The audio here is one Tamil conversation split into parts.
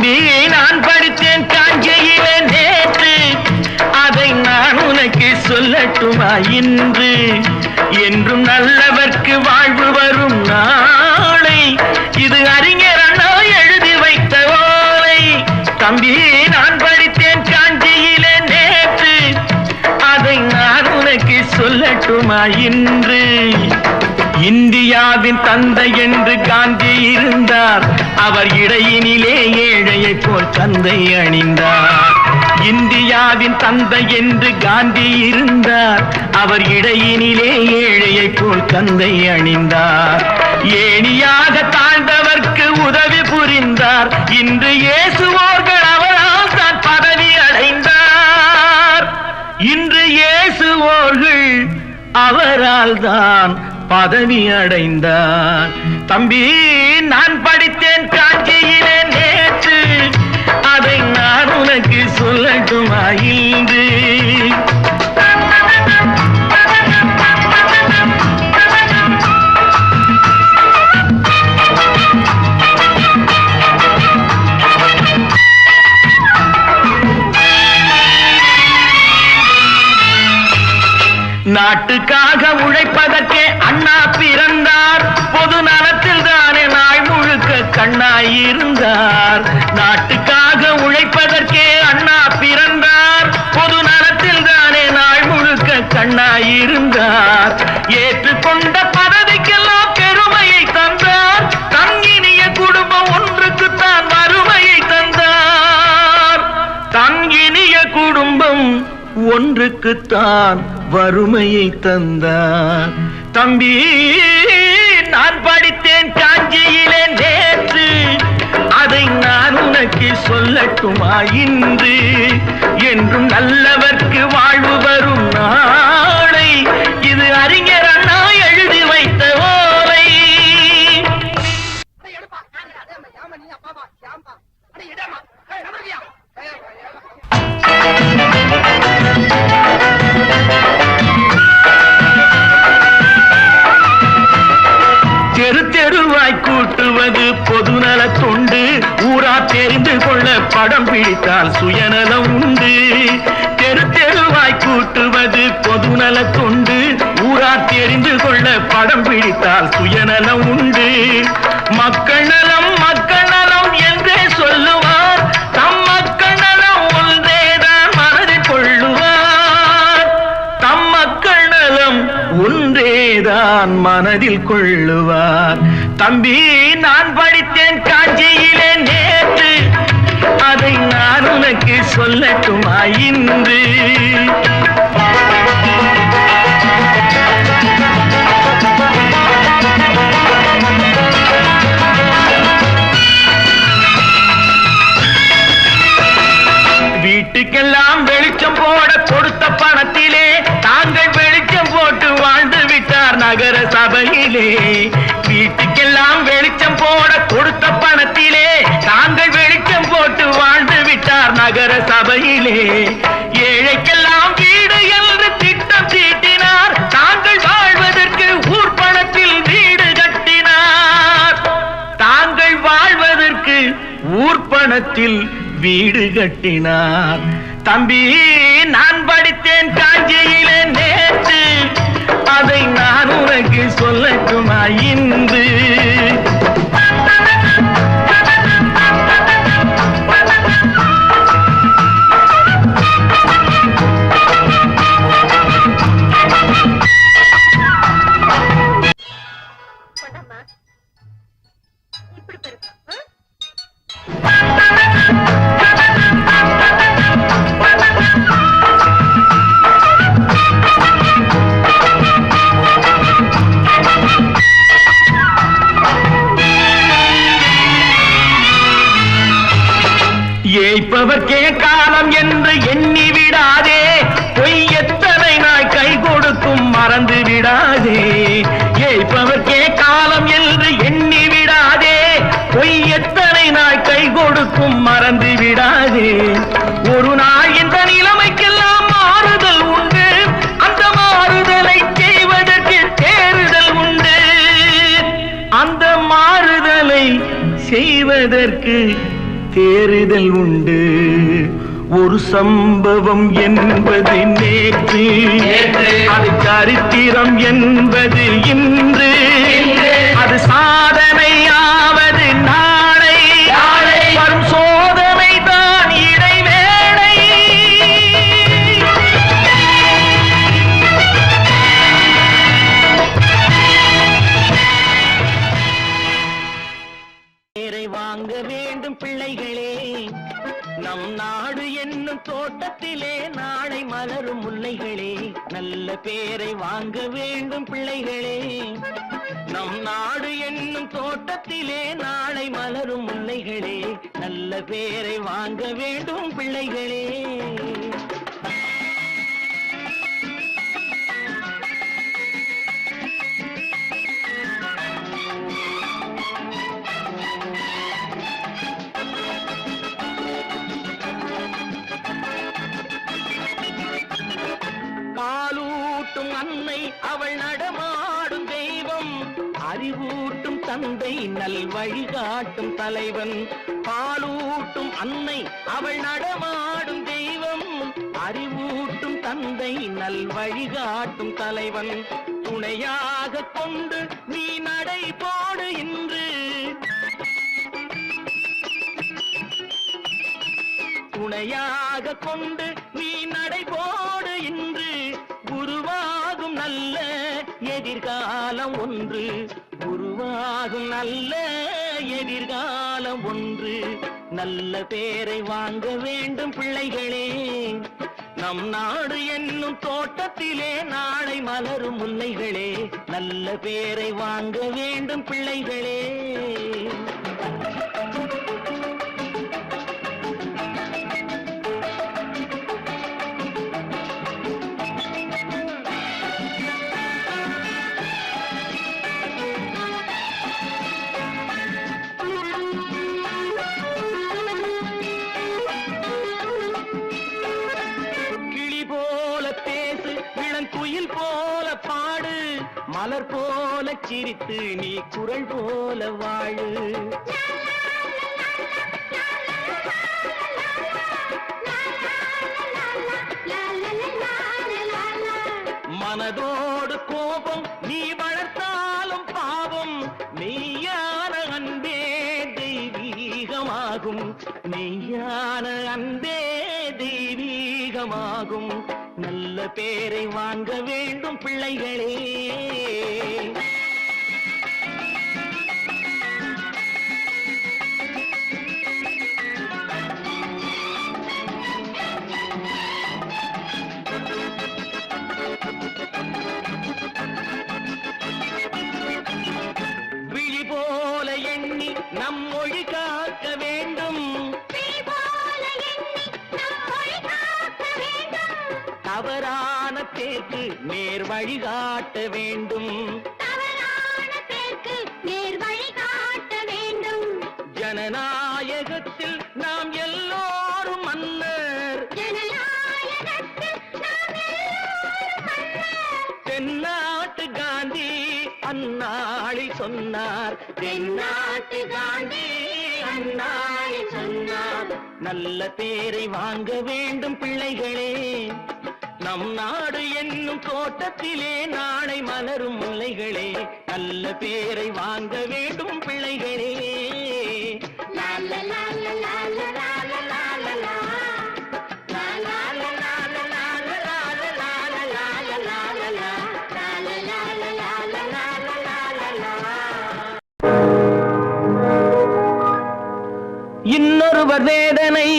தம்பி நான் படித்தேன் காஞ்சியிலே நேற்று, அதை நான் உனக்கு சொல்லட்டுமா இன்று? என்றும் நல்லவர்க்கு வாழ்வு வரும் நாளை, இது அறிஞர் அண்ணா எழுதி வைத்த ஓலை. தம்பி நான் படித்தேன் காஞ்சியிலே நேற்று, அதை நான் உனக்கு சொல்லட்டுமா இன்று? இந்தியாவின் தந்தை என்று காந்தி இருந்தார், அவர் இடையினிலே ஏழையை போல் தந்தை அணிந்தார். இந்தியாவின் தந்தை என்று காந்தி இருந்தார், அவர் இடையினிலே ஏழையை போல் தந்தை அணிந்தார். ஏணியாக தாழ்ந்தவர்க்கு உதவி புரிந்தார், இன்று இயேசுவோர்கள் அவரால் தான் பதவி அடைந்தார். இன்று இயேசுவோர்கள் அவரால் தான் பதவி அடைந்தார். தம்பி நான் படித்தேன் காஞ்சியிலே நேற்று, அதை நான் உனக்கு சொல்லட்டுமா இன்று? நாட்டுக்காக உழைப்பதற்கே அண்ணா பிறந்தார், பொது நலத்தில் தானே நாள் முழுக்க கண்ணாயிருந்தார். நாட்டுக்காக உழைப்பதற்கே அண்ணா பிறந்தார், பொது நலத்தில் தானே நாள் முழுக்க கண்ணாயிருந்தார். ஏற்றுக்கொண்ட பதவிக்கெல்லாம் பெருமையை தந்தார், தங்கினிய குடும்பம் ஒன்றுக்குத்தான் வறுமையை தந்தார். தங்கினிய குடும்பம் ஒன்றுக்குத்தான் வறுமையை தந்தார். தம்பி நான் படித்தேன் காஞ்சியிலே நேற்று, அதை நான் உனக்கு சொல்லட்டுமா இன்று? என்றும் நல்லவர்க்கு வாழ்வு வரும் நாளை, இது அறிஞர் அண்ணா எழுதி வைத்த ஓலை. தெரு தெருவாய் கூட்டுவது பொதுநல தொண்டு, ஊரா தெரிந்து கொள்ள படம் பிடித்தால் சுயநலம் உண்டு. தெரு தெருவாய் கூட்டுவது பொதுநல தொண்டு, ஊரா தெரிந்து கொள்ள படம் பிடித்தால் சுயநலம் உண்டு. மக்கள் நலம் மக்கள் நலம் என்றே சொல்லுவார், தம் மக்கள் நலம் ஒன்றேதான் மனதில் கொள்ளுவார். தம் மக்கள் நலம் ஒன்றேதான் மனதில் கொள்ளுவார். தம்பி நான் படித்தேன் காஞ்சியிலே நேற்று, அதை நான் உனக்கு சொல்லட்டுமா இன்று? வீட்டுக்கெல்லாம் வெளிச்சம் போட கொடுத்த பணத்திலே தாங்கள் வெளிச்சம் போட்டு வாழ்ந்து விட்டார் நகர சபையிலே. வீட்டுக்கெல்லாம் வெளிச்சம் போட கொடுத்த பணத்திலே தாங்கள் வெளிச்சம் போட்டு வாழ்ந்து விட்டார் நகர சபையிலே. ஏழைக்கெல்லாம் வீடு என்று திட்டம் தீட்டினார், தாங்கள் வாழ்வதற்கு ஊர் பணத்தில் வீடு கட்டினார். தாங்கள் வாழ்வதற்கு ஊர் பணத்தில் வீடு கட்டினார். தம்பி நான் படித்தேன் காஞ்சியிலே நேற்று, அதை நான் உனக்கு சொல்லட்டுமா இன்று? ஏய்ப்பவர்க்கே காலம் என்று எண்ணி விடாதே, பொய் எத்தனை நாய் கை கொடுக்கும் மறந்து விடாதே. ஏய்ப்பவர்க்கே காலம் என்று எண்ணி விடாதே, பொய் எத்தனை நாய் கை கொடுக்கும் மறந்து விடாதே. ஒரு நாள் இந்த நிலைமைக்கெல்லாம் மாறுதல் உண்டு, அந்த மாறுதலை செய்வதற்கு தேறுதல் உண்டு. அந்த மாறுதலை செய்வதற்கு தேறுதல் உண்டு. ஒரு சம்பவம் என்பது நேற்று, அது சரித்திரம் என்பது இன்று, அது சாதனையாவது நாளை, வரும் சோதனை தான் இடைவேளை. பேரை வாங்க வேண்டும் பிள்ளைகளே, நம் நாடு என்னும் தோட்டத்திலே நாளை மலரும் முல்லைகளே. நல்ல பேரை வாங்க வேண்டும் பிள்ளைகளே, நம் நாடு என்னும் தோட்டத்திலே நாளை மலரும் முல்லைகளே. நல்ல பேரை வாங்க வேண்டும் பிள்ளைகளே. பாலூட்டும் அன்னை அவள் நடமாடும் தெய்வம், அறிவூட்டும் தந்தை நல் வழிகாட்டும் தலைவன். பாலூட்டும் அன்னை அவள் நடமாடும் தெய்வம், அறிவூட்டும் தந்தை நல் வழிகாட்டும் தலைவன். துணையாக கொண்டு நீ நடை போடு இன்று, துணையாக கொண்டு நீ நடை போடு இன்று. குருவாகும் நல்ல எதிர்காலம் ஒன்று, குருவாகும் நல்ல எதிர்காலம் ஒன்று. நல்ல பேரை வாங்க வேண்டும் பிள்ளைகளே, நம் நாடு என்னும் தோட்டத்திலே நாளை மலரும் முல்லைகளே. நல்ல பேரை வாங்க வேண்டும் பிள்ளைகளே. குயில் போல பாடு, மலர் போல சிரித்து நீ குரல் போல வாழு. மனதோடு கோபம் நீ வளர்த்தாலும் பாவம், மெய்யான அன்பே தெய்வீகமாகும், மெய்யான அன்பே தெய்வீகமாகும். நல்ல பேரை வாங்க வேண்டும் பிள்ளைகளே. விழி போல எண்ணி நம் மொழி காக்க வேண்டும், தவறான பேருக்கு நேர் வழிகாட்ட வேண்டும், ஜனநாயகத்தில் நாம் எல்லோரும் மன்னர், தென்னாட்டு காந்தி அந்நாளில் சொன்னார், தென்னாட்டு காந்தி அந்நாளில் சொன்னார். நல்ல பேரை வாங்க வேண்டும் பிள்ளைகளே, நம் நாடு என்னும் தோட்டத்திலே நாளை மலரும் முல்லைகளே. நல்ல பேரை வாங்க வேண்டும் பிள்ளைகளே. இன்னொருவர் வேதனை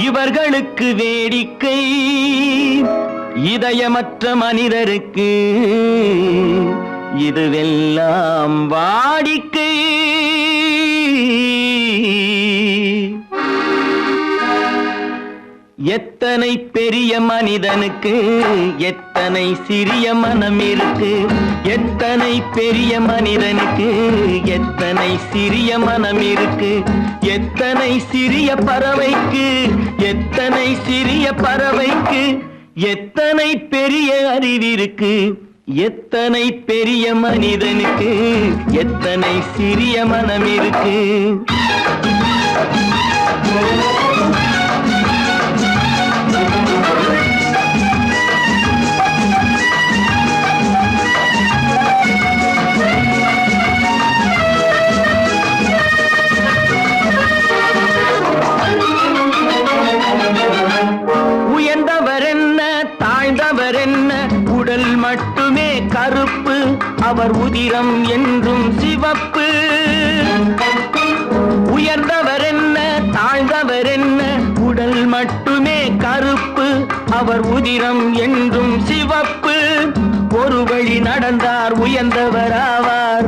இவர்களுக்கு வேடிக்கை, இதயமற்ற மனிதருக்கு இதுவெல்லாம் வாடிக்கை. எத்தனை பெரிய மனிதனுக்கு எத்தனை சிறிய மனம் இருக்கு, எத்தனை பெரிய மனிதனுக்கு எத்தனை சிறிய மனம் இருக்கு. எத்தனை சிறிய பறவைக்கு எத்தனை சிறிய பறவைக்கு எத்தனை பெரிய அறிவிருக்கு. எத்தனை பெரிய மனிதனுக்கு எத்தனை சிறிய மனம் இருக்கு. உடல் மட்டுமே கருப்பு, அவர் உதிரம் என்றும் சிவப்பு. உயர்ந்தவர் என்ன தாழ்ந்தவர் என்ன, உடல் மட்டுமே கருப்பு, அவர் உதிரம் என்றும் சிவப்பு. ஒரு வழி நடந்தார் உயர்ந்தவர் ஆவார்,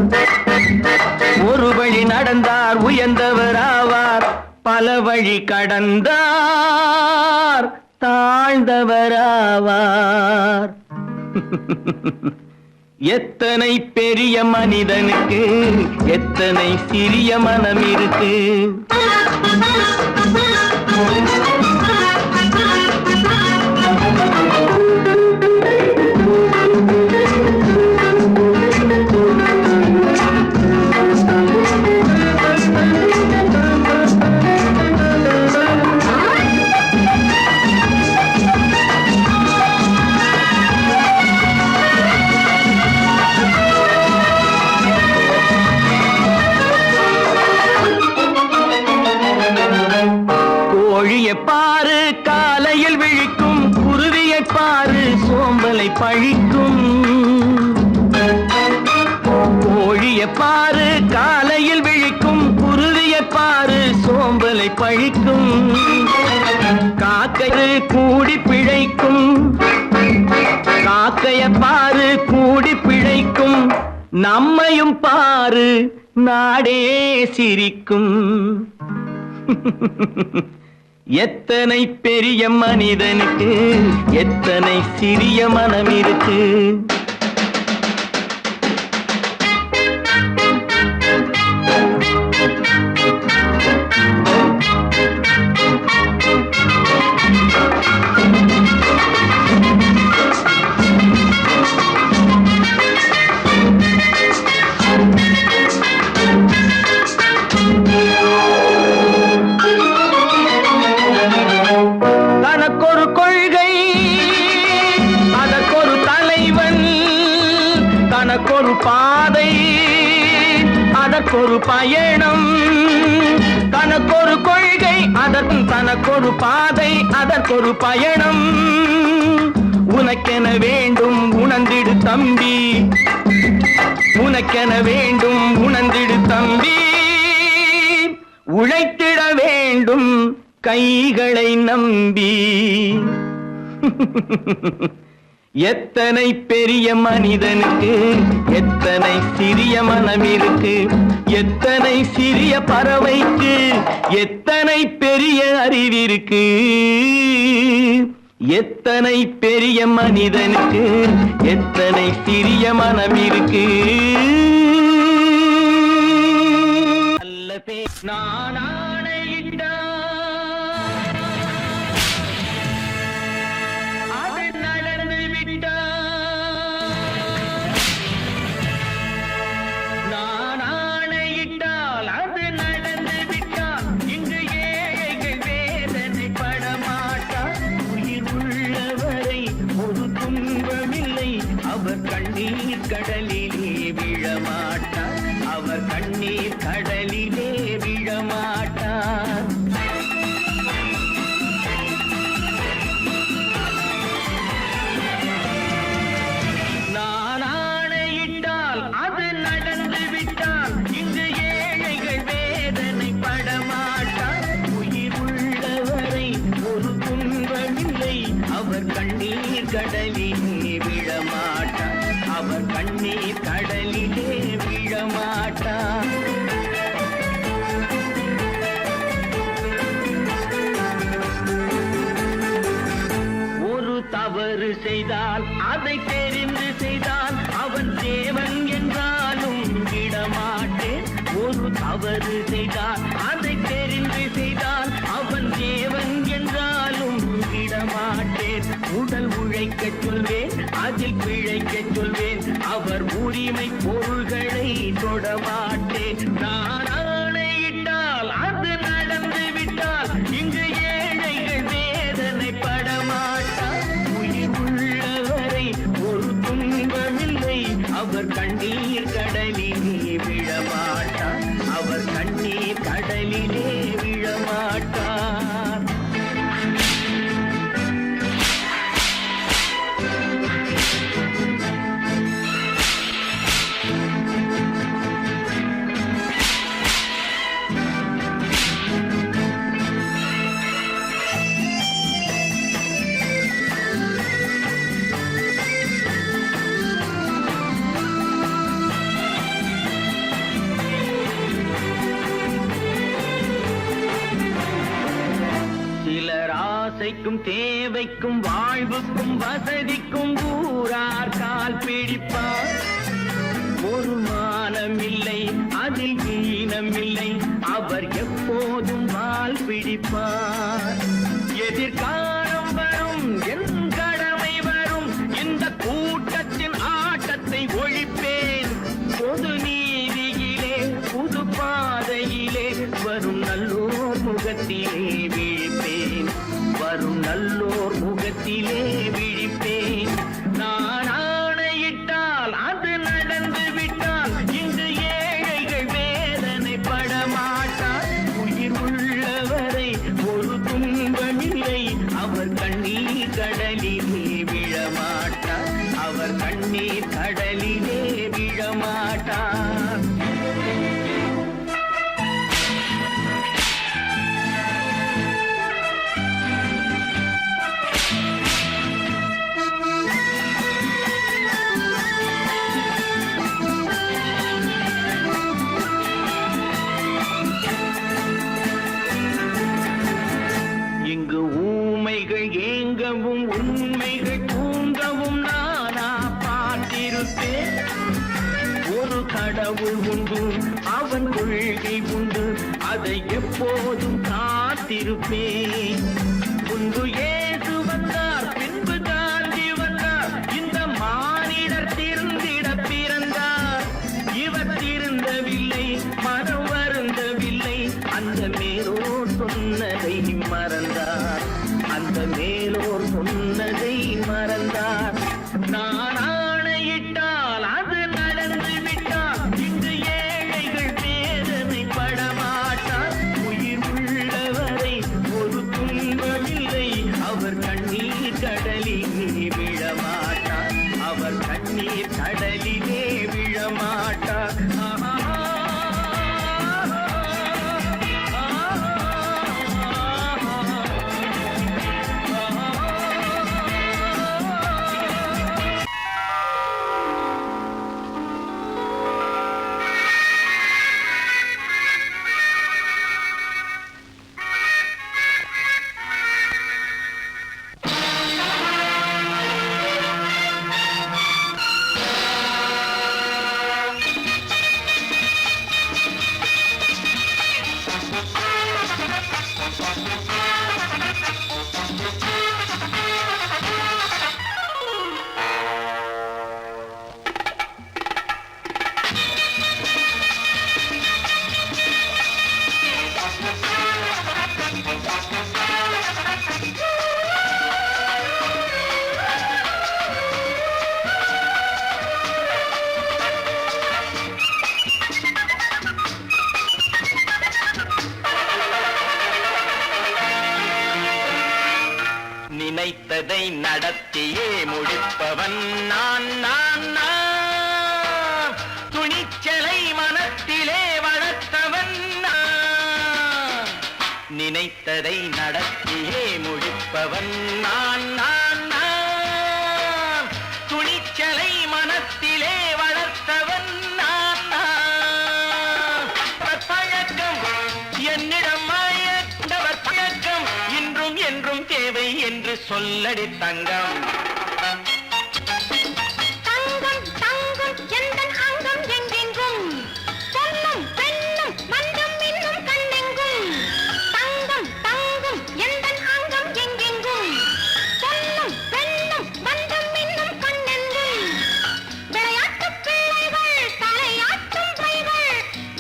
ஒரு வழி நடந்தார் உயர்ந்தவர் ஆவார். பல வழி கடந்தார் தாழ்ந்தவராவார். எத்தனை பெரிய மனிதனுக்கு எத்தனை சிறிய மனம் இருக்கு. பாரு காலையில் விழிக்கும், குருவியை பாரு சோம்பலை பழிக்கும். கோழியை பாரு காலையில் விழிக்கும், குருவியை பாரு சோம்பலை பழிக்கும். காக்கை கூடி பிழைக்கும், காக்கைய பாரு கூடி பிழைக்கும். நம்மையும் பாரு நாடே சிரிக்கும். எத்தனை பெரிய மனிதனுக்கு எத்தனை சிறிய மனம் இருக்கு. தனக்கொரு பாதை அதற்கொரு பயணம், தனக்கொரு கொள்கை அதற்கும் தனக்கொரு பாதை அதற்கொரு பயணம். உனக்கென வேண்டும் உணர்ந்திடு தம்பி, உனக்கென வேண்டும் உணர்ந்திடு தம்பி. உழைத்திட வேண்டும் கைகளை நம்பி. எத்தனை பெரிய மனிதனுக்கு எத்தனை சிறிய மனம் இருக்கு. எத்தனை சிறிய பறவைக்கு எத்தனை பெரிய அறிவிருக்கு. எத்தனை பெரிய மனிதனுக்கு எத்தனை சிறிய மனம் இருக்கு. நான் அவர் கண்ணீர் கடலிலே விழமாட்டார், அவர் கண்ணீர் கடலிலே விழமாட்டார். நான் ஆணையிட்டால் அது நடந்து விட்டால் இங்கு ஏழைகள் வேதனை படமாட்டார். உயிர் உள்ளவரை ஒரு துன்பமில்லை, அவர் கண்ணீர் கடலிலே விழமாட்டார், அவர் கண்ணீர் கடலிலே விழமாட்டார். ஒரு தவறு செய்தால் அதை தெரிந்து செய்தால் அவன் தேவன் என்றாலும் விடமாட்டேன். ஒரு தவறு செய்தால் அதை தெரிந்து செய்தால் அவன் தேவன் என்றாலும் விடமாட்டேன். உடல் உழைக்கச் சொல்வேன் அதில் பிழைக்கச் சொல்வேன், அவர் உரிமை பொருள்களை தொடமாட்டேன். நான் ஆணையிட்டால் அது நடந்து தேவைக்கும் தேவைக்கும் வாழ்வுக்கும் வசதிக்கும் ஊரார் கால் பிடிப்பார். ஒரு மானம் இல்லை, அதில் ஈனம் இல்லை, அவர் எப்போதும் வால் பிடிப்பார். எதிர்காலம் வரும், என் கடமை வரும், இந்த கூட்டத்தின் ஆட்டத்தை ஒழிப்பேன். பொது நீதியிலே புது பாதையிலே வரும் நல்லோர் முகத்திலே விழிப்பேன். வரும் நல்லோர் முகத்திலே விழிப்பேன். நான் ஆணையிட்டால் அது நடந்து விட்டால் இங்கு ஏழைகள் வேதனைப்பட மாட்டார். உயிர் உள்ளவரை ஒரு துன்பமில்லை, அவர் கண்ணீர் கடலிலே விழமாட்டார். அவர் கண்ணீர் கடலிலே விழமாட்டார். இங்கு ஊமைகள் ஏங்கவும் உண்மைகள் தூங்கவும் நானா பார்த்திருப்பேன். ஒரு கடவுள் உண்டு, அவன் கொள்கை உண்டு, அதை எப்போதும் காத்திருப்பேன். முன்பு இயேசு வந்தார், பின்பு காந்தி வந்தார், இந்த மானிடர் திருந்திட பிறந்தார். இவர் திருந்தவில்லை, மனம் வருந்தவில்லை, அந்த மேலோர் சொன்னதை மறந்தார். அந்த மேலோர் சொன்னதை மறந்தார். நான் ஆணையிட்டால் அது நடந்து விட்டால் இங்கு ஏழைகள் வேதனைப்பட மாட்டார். உயிர் உள்ளவரை ஒரு துன்பமில்லை, அவர் கண்ணீர் கடலிலே விழமாட்டார். அவர் கண்ணீர் கடலிலே விழமாட்டார். நினைத்ததை நடத்தியே முடிப்பவன் நான் நான் நான். துணிச்சலை மனத்திலே வளர்த்தவன் நான். நினைத்ததை நடத்தியே முடிப்பவன் நான் நான் நான். துணிச்சலை மனத்திலே வளர்த்தவன் நான் நான். பழக்கம் என்னிடம் மாயவர் பழக்கம் இன்றும் என்றும் தேவை என்று சொல்லடி தங்கம். தங்கம் தங்கம் எந்தன் அங்கம் எங்கெங்கும், பொன்னும் பெண்ணும் மன்றம் இன்னும் கண்ணெங்கும். தங்கம் தங்கம் எந்தன் அங்கம் எங்கெங்கும், பொன்னும் பெண்ணும் மன்றம் இன்னும் கண்ணெங்கும். விளையாட்டு பிள்ளைகள் தலையாட்டும் பைகள்,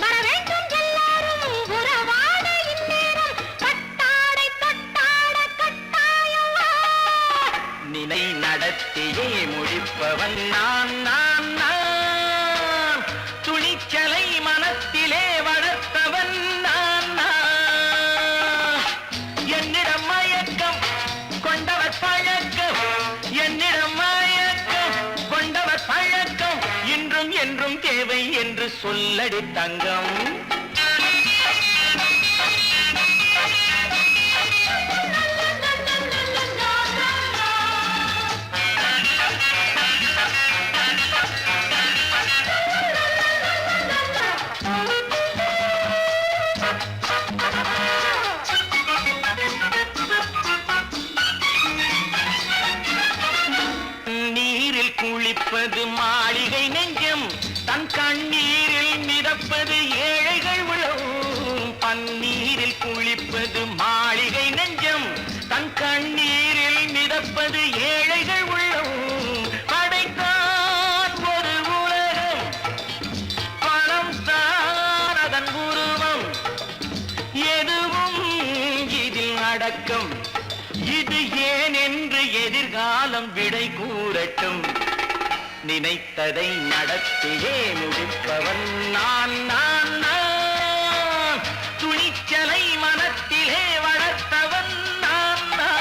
வர வேண்டும் எல்லாரும் உறவாட இந்நேரம். கட்டாடை கட்டாட கட்டாயவா. நினை நடத்தியே முடிப்பவன் நான் நான் நான். துணிச்சலை மனத்திலே வளர்த்தவன் நான் நான். என்னிடம் மயக்கம் கொண்டவர் பழக்கம், என்னிடம் மயக்கம் கொண்டவர் பழக்கம் இன்றும் என்றும் தேவை என்று சொல்லடி தங்கம். பழக்கம் இது ஏன் என்று எதிர்காலம் விடை கூறட்டும். நினைத்ததை நடத்தியே முடிப்பவன் நான் நான் நான். துணிச்சலை மனத்திலே வளர்த்தவன் நான் நான்.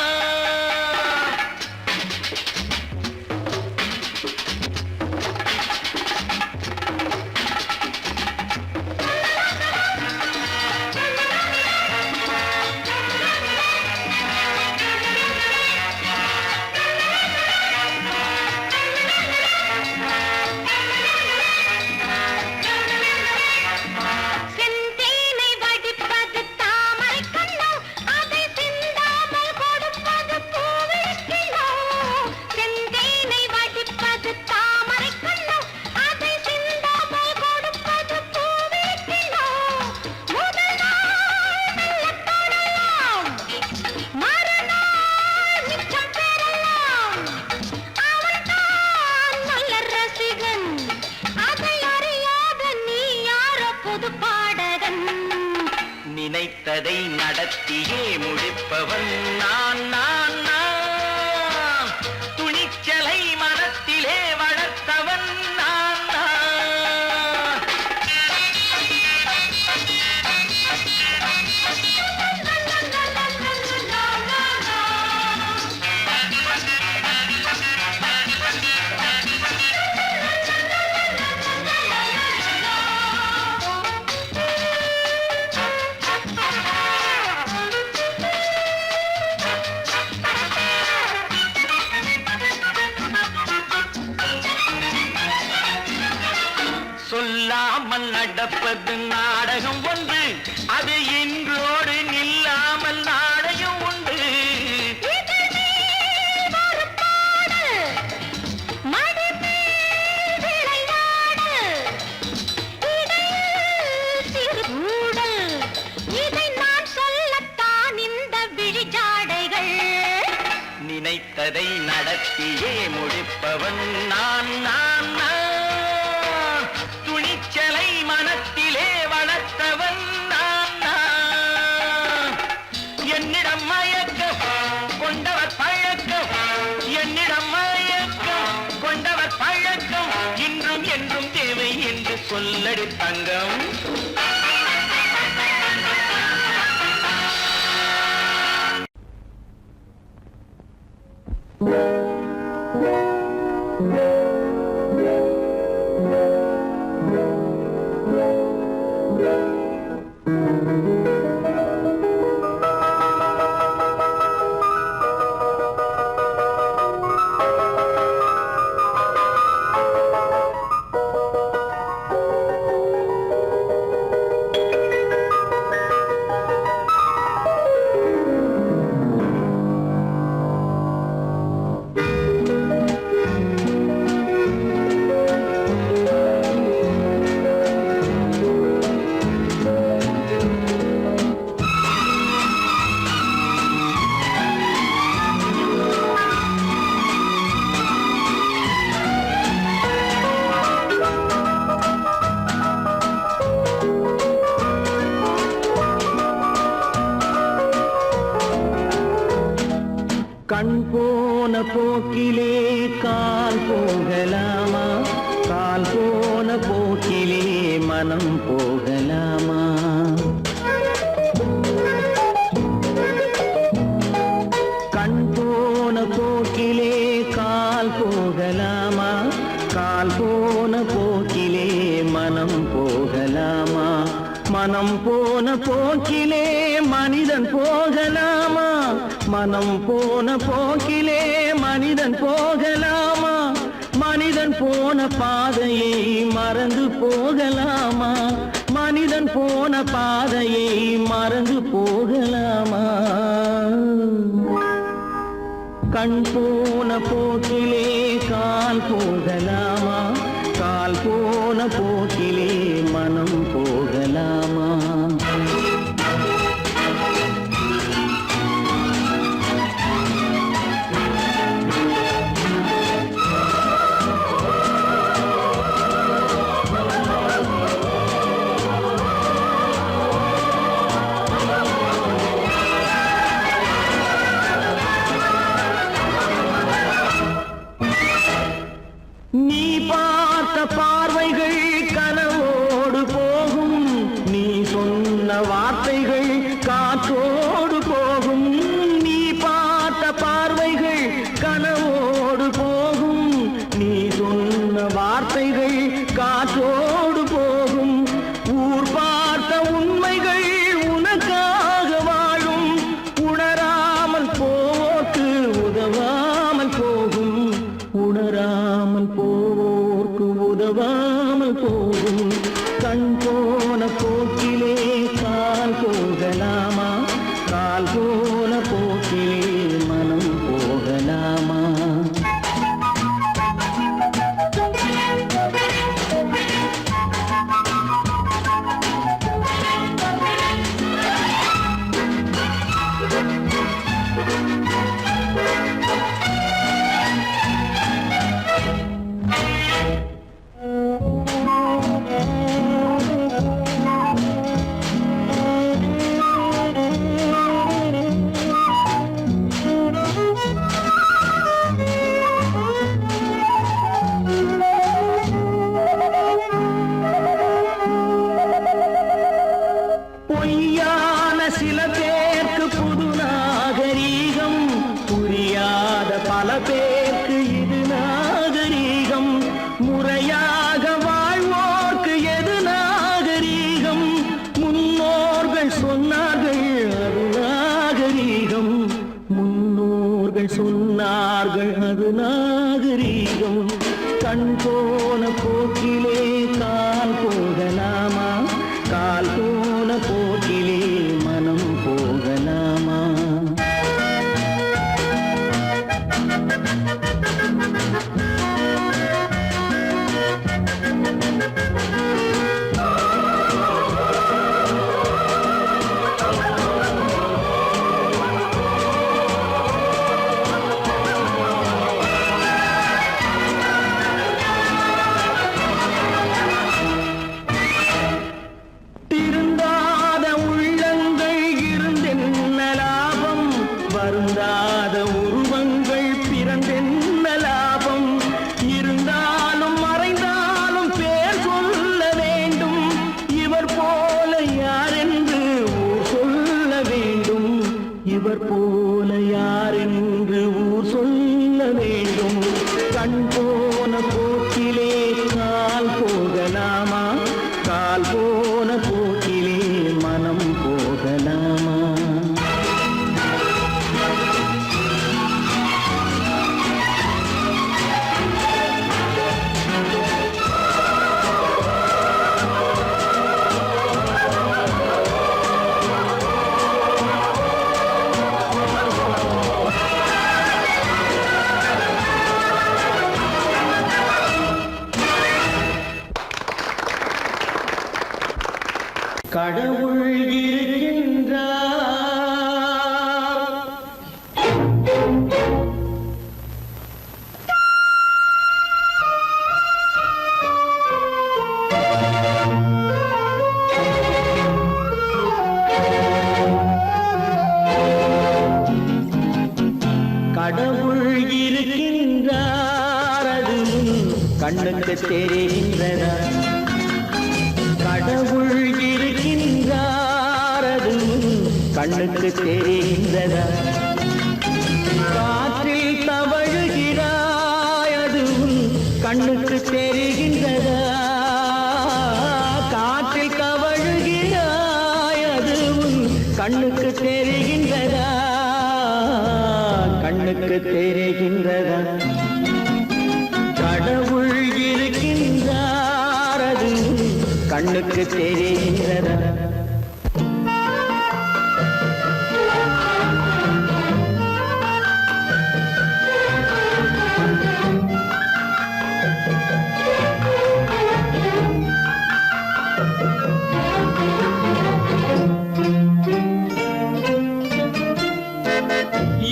செந்தேனை வடிப்பது தாமரை கண்ணோ, அதை சிந்தாமல் கொடுப்பது பூவிழிக்கிழோ. செந்தேனை வடிப்பது தாமரை கண்ணோ, அதை சிந்தாமல் கொடுப்பது பூவிழிக்கிழோ. முதல் நாள் மெல்லத் தொடலாம், மறுநாள் மிச்சம் பெறலாம். அவன்தான் நல்ல ரசிகன், அதை அறியாத நீ யாரோ புது பாடகன். நினைத்ததை நடத்தியே முடிப்பவன் நான் நான் நான். துணிச்சலை மனத்திலே வளர்த்தவன் நான் நான். சொல்லாமல் நடப்பது நாடகம் ஒன்று, அது இன்றோடு நில்லாமல் நாடகம் உண்டு. இதழ் மேல் ஒரு பாடு, மடி மேல் விளையாடு, இடையில் சிறு ஊடல், இதை நான் சொல்லத்தான் இந்த விழிஜாடைகள். நினைத்ததை நடத்தியே முடிப்பவன் நான் நான் நான். துணிச்சலை மனத்திலே வளர்த்தவன் நான் நான். என்னிடம் மயக்கம் கொண்டவர் பழக்கம், என்னிடம் மயக்கம் கொண்டவர் பழக்கம், இன்றும் என்றும் தேவை என்று சொல்லடி தங்கம். கண் போன போக்கிலே கால் போகலாமா, கால் போன போக்கிலே மனம் போகலாமா. கண் போன போக்கிலே கால் போகலாமா, கால் போன போக்கிலே மனம் போகலாமா. மனம் போன போக்கிலே மனிதன் போகலாமா, மனம் போன போக்கிலே மனிதன் போகலாமா. மனிதன் போன பாதையை மறந்து போகலாமா, மனிதன் போன பாதையை மறந்து போகலாமா. கண் போன போக்கிலே கால் போகலாமா, கால் போன போக்கிலே மனம் போகலாமா. போக்கிலே மனம் போகலாமா? பொய்யான சில பேருக்கு புது நாகரீகம், புரியாத பல பேருக்கு இது நாகரீகம். முறையாக வாழ்வோர்க்கு எது நாகரீகம்? முன்னோர்கள் சொன்னார்கள் அது நாகரீகம். முன்னோர்கள் சொன்னார்கள் அது நாகரீகம். கண் போன போக்கிலே கால் போகலாமா? கால் போன போக்கிலே மனம் போகலாமா? திருந்தாத உள்ளங்கள் இருந்தென்ன லாபம்? வருந்தாத உருவங்கள் பிறந்தென்ன லாபம்? இருந்தாலும் மறைந்தாலும் பேர் சொல்ல வேண்டும். இவர் போல யாரென்று ஊர் சொல்ல வேண்டும். இவர் போல யாரென்று ஊர் சொல்ல வேண்டும். கண் போன போக்கிலே கால் போகலாமா? கால் போன போக்கிலே மனம் போகலாமா? கடவுள் இருக்கின்றார். கடவுள் இருக்கின்றார், அது கண்ணுக்கு தெரிகின்றதா? கடவுள் இருக்கின்றார், அது கண்ணுக்கு தெரிகின்றதா? காற்றில் தவழுகிறாய், அது கண்ணுக்கு தெரிகின்றதா? காற்றில் தவழுகிறாய், அது கண்ணுக்கு தெரிகின்றதா? கண்ணுக்கு தெரிகின்றதா? கடவுள் இருக்கின்றார், அது கண்ணுக்கு தெரிகின்றதா?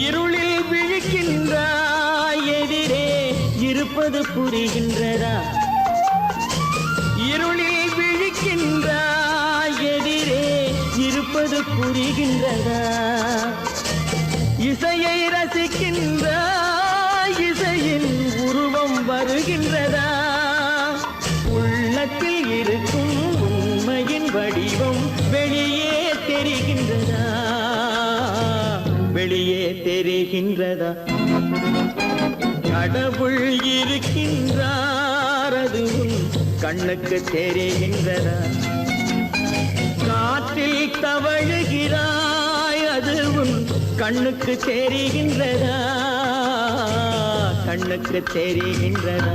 இருளில் விழிக்கின்றாய், எதிரே இருப்பது புரிகின்றதா? இருளில் விழிக்கின்றாய், எதிரே இருப்பது புரிகின்றதா? இசையை ரசிக்கின்றாய், இசையின் உருவம் வருகின்றதா? உள்ளத்தில் இருக்கும் உண்மையின் வடிவம் வெளியே தெரிகின்றதா? வெளியே தெரிகின்றதா? கடவுள் இருக்கின்றார், அது கண்ணுக்கு தெரிகின்றதா? காற்றில் தவழுகிறாய், அது கண்ணுக்கு தெரிகின்றதா? கண்ணுக்கு தெரிகின்றதா?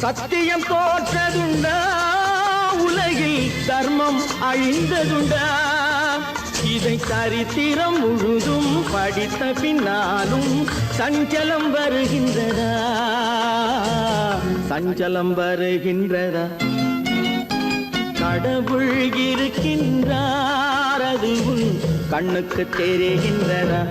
சத்தியம் தோற்றதுண்டா உலகில் தர்மம் அழிந்ததுண்டா இதை சரித்திரம் முழுதும் படித்த பின்னாலும் சஞ்சலம் வருகின்றதா சஞ்சலம் வருகின்றதா கடவுள் இருக்கின்றார் அது உன் கண்ணுக்கு தெரிகின்றதா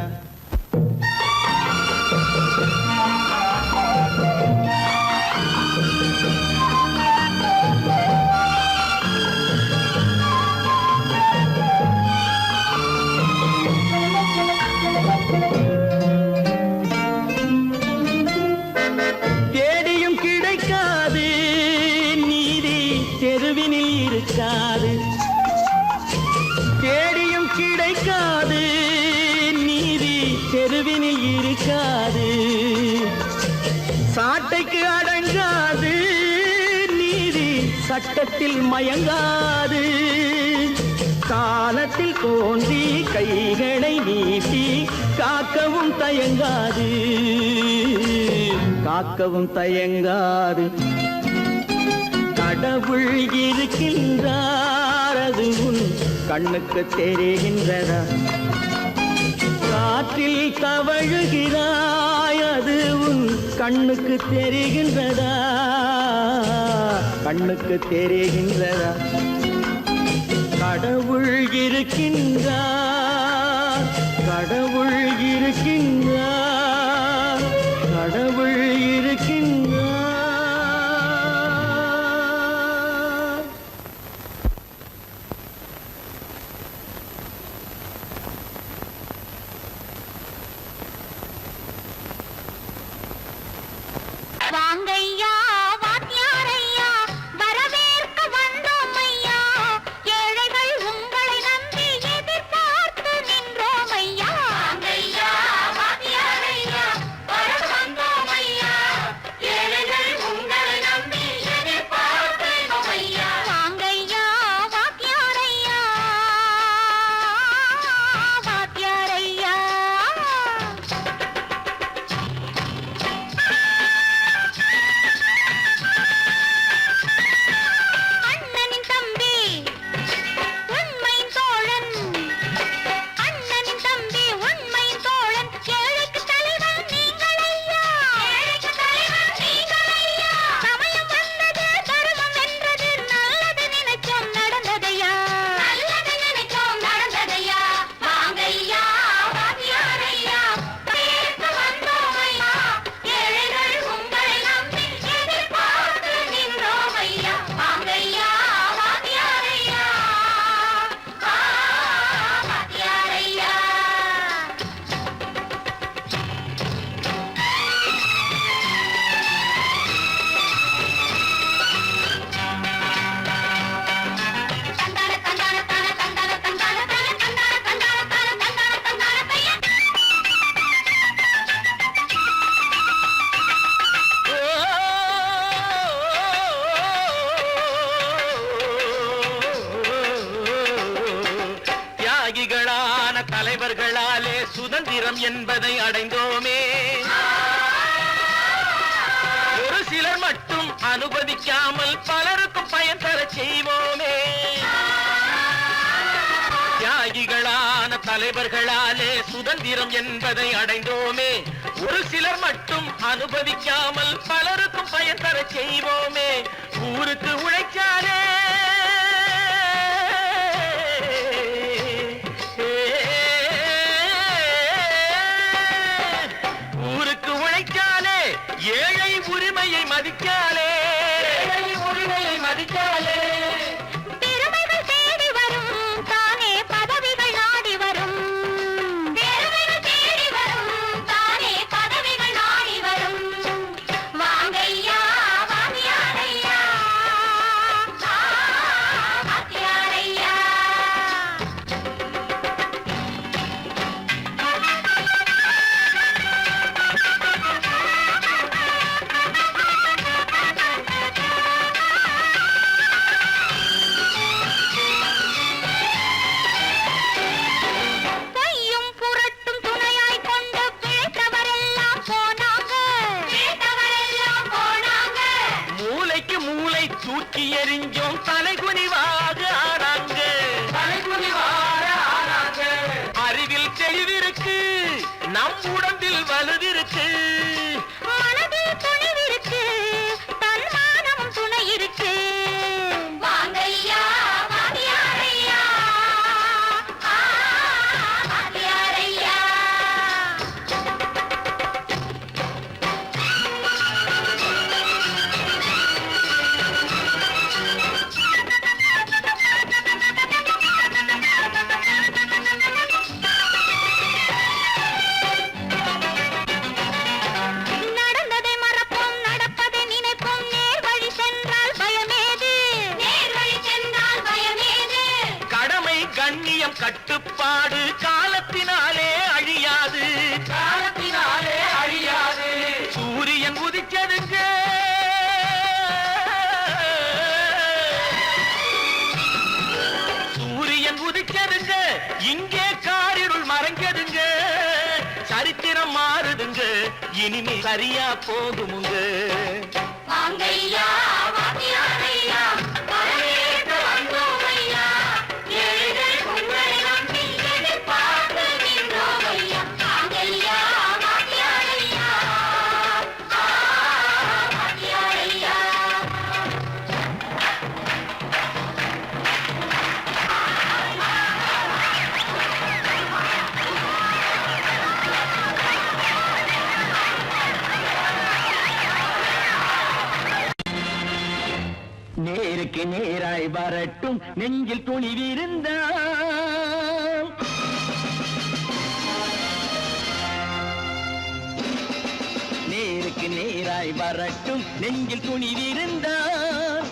தேடியும் கிடைக்காது நீதி தெருவினில் இருக்காது தேடியும் கிடைக்காது நீதி தெருவினில் இருக்காது சாட்டைக்கு அடங்காது நீதி சட்டத்தில் மயங்காது காலத்தில் தோன்றி கைகளை நீட்டி காக்கவும் தயங்காது காக்கவும் தயங்காது கடவுள் இருக்கின்றார் அது உன் கண்ணுக்கு தெரிகின்றதா காற்றில் தவழுகிறாய் அது உன் கண்ணுக்கு தெரிகின்றதா கண்ணுக்கு தெரிகின்றதா கடவுள் இருக்கின்றார் கடவுள் இருக்கின்றார் கடவுள் இருக்கின்றார் வாங்கையா வாத்தியாரையா வரவேற்க வந்தோம் ஐயா ஏழைகள் உங்களை நம்பி எதிர்பார்த்து நின்றோம் ஐயா வாங்கையா வாத்தியாரையா வர வந்தோம் ஐயா ஏழைகள் உங்களை நம்பி எதிர்பார்த்து நின்றோம் ஐயா வாங்கையா வாத்தியாரையா வாத்தியாரையா அண்ணனின் தம்பி உண்மையின் தோழன் அண்ணனின் தம்பி உண்மையின் தோழன் ஏழைக்கு தலைவன் நீங்கள் ஐயா ஏழைக்கு தலைவன் நீங்கள் ஐயா சமயம் வந்தது தர்மம் வென்றது நல்லது நினைச்சோம் நடந்ததையா நல்லது நினைச்சோம் நடந்ததையா வாங்கையா வாத்தியாரையா பேச வந்தோம் ஐயா ஏழைகள் உங்களை நம்பி எதிர்பார்த்து நின்றோம் ஐயா வாங்கையா வாத்தியாரையா வாத்தியாரையா தந்தான தந்தான தான தந்தான தந்தான தான தந்தான தந்தான தான தந்தான தந்தான தையா தியாகிகளான தலைவர்களாலே சுதந்திரம் என்பதை அடைந்தோமே ஒரு சிலர் மட்டும் அனுமதிக்காமல் பலருக்கும் பயன் தர செய்வோமே தியாகிகளான தலைவர்களாலே சுதந்திரம் என்பதை அடைந்தோமே ஒரு சிலர் மட்டும் அனுமதிக்காமல் பலருக்கும் பயன் தர செய்வோமே ஊருக்கு உழைச்சாலே ஊருக்கு உழைச்சாலே ஏழை உரிமையை மதிக்காலே ஏழை உரிமையை மதிக்காலே பெருமைகள் தேடி வரும் தானே பதவிகள் நாடி வரும் பெருமைகள் தேடி வரும் தானே பதவிகள் நாடி வரும் வாங்கையா வாத்தியாரையா வாத்தியாரையா நம் உடம்பில் வலுவிருக்கு, மனதில் துணிவிருக்கு, தன்மானமும் துணை இருக்கு. வாங்கையா வாத்தியாரையா, வாத்தியாரையா. நடந்ததை மறப்போம், நடப்பதை நினைப்போம், நேர் வழி சென்றால் பயமேது, நேர் வழி சென்றால் பயமேது. கடமை கண்ணியம் கட்டுப்பாடு காலத்தினாலே அழியாது, காலத்தினாலே அழியாது. சூரியன் உதிச்சதுங்க, சூரியன் உதிச்சதுங்க, இங்கே காரிருள் மறைஞ்சதுங்க. சரித்திரம் மாறுதுங்க, இனிமே சரியா போகுமுங்க. வாங்கையா வாத்தியாரையா, வரவேற்க வந்தோமையா, ஏழைகள் உங்களை நம்பி எதிர்பார்த்து நின்றோமையா. வாங்கையா வாத்தியாரையா, வாத்தியாரையா. நேருக்கு நேராய் வரட்டும், நெஞ்சில் துணிவிருந்தால். நேருக்கு நேராய் வரட்டும், நெஞ்சில் துணிவிருந்தால்.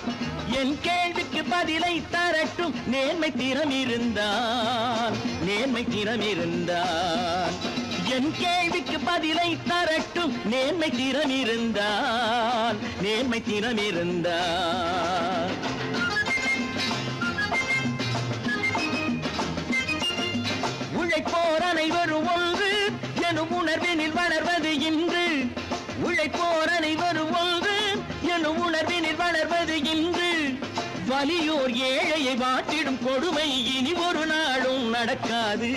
என் கேள்விக்கு பதிலை தரட்டும், நேர்மை திறம் இருந்தால், நேர்மை திறம் இருந்தால். என் கேள்விக்கு பதிலை தரட்டும், நேர்மை திறம் இருந்தால், நேர்மை திறம் இருந்தால். உழைப்போர் அனைவரும் ஒன்று எனும் உணர்வினில் வளர்வது இன்று, உழைப்போர் அனைவரும் ஒன்று எனும் உணர்வினில் வளர்வது இன்று. வலியோர் ஏழையை வாட்டிடும் கொடுமை இனி ஒரு நாளும் நடக்காது,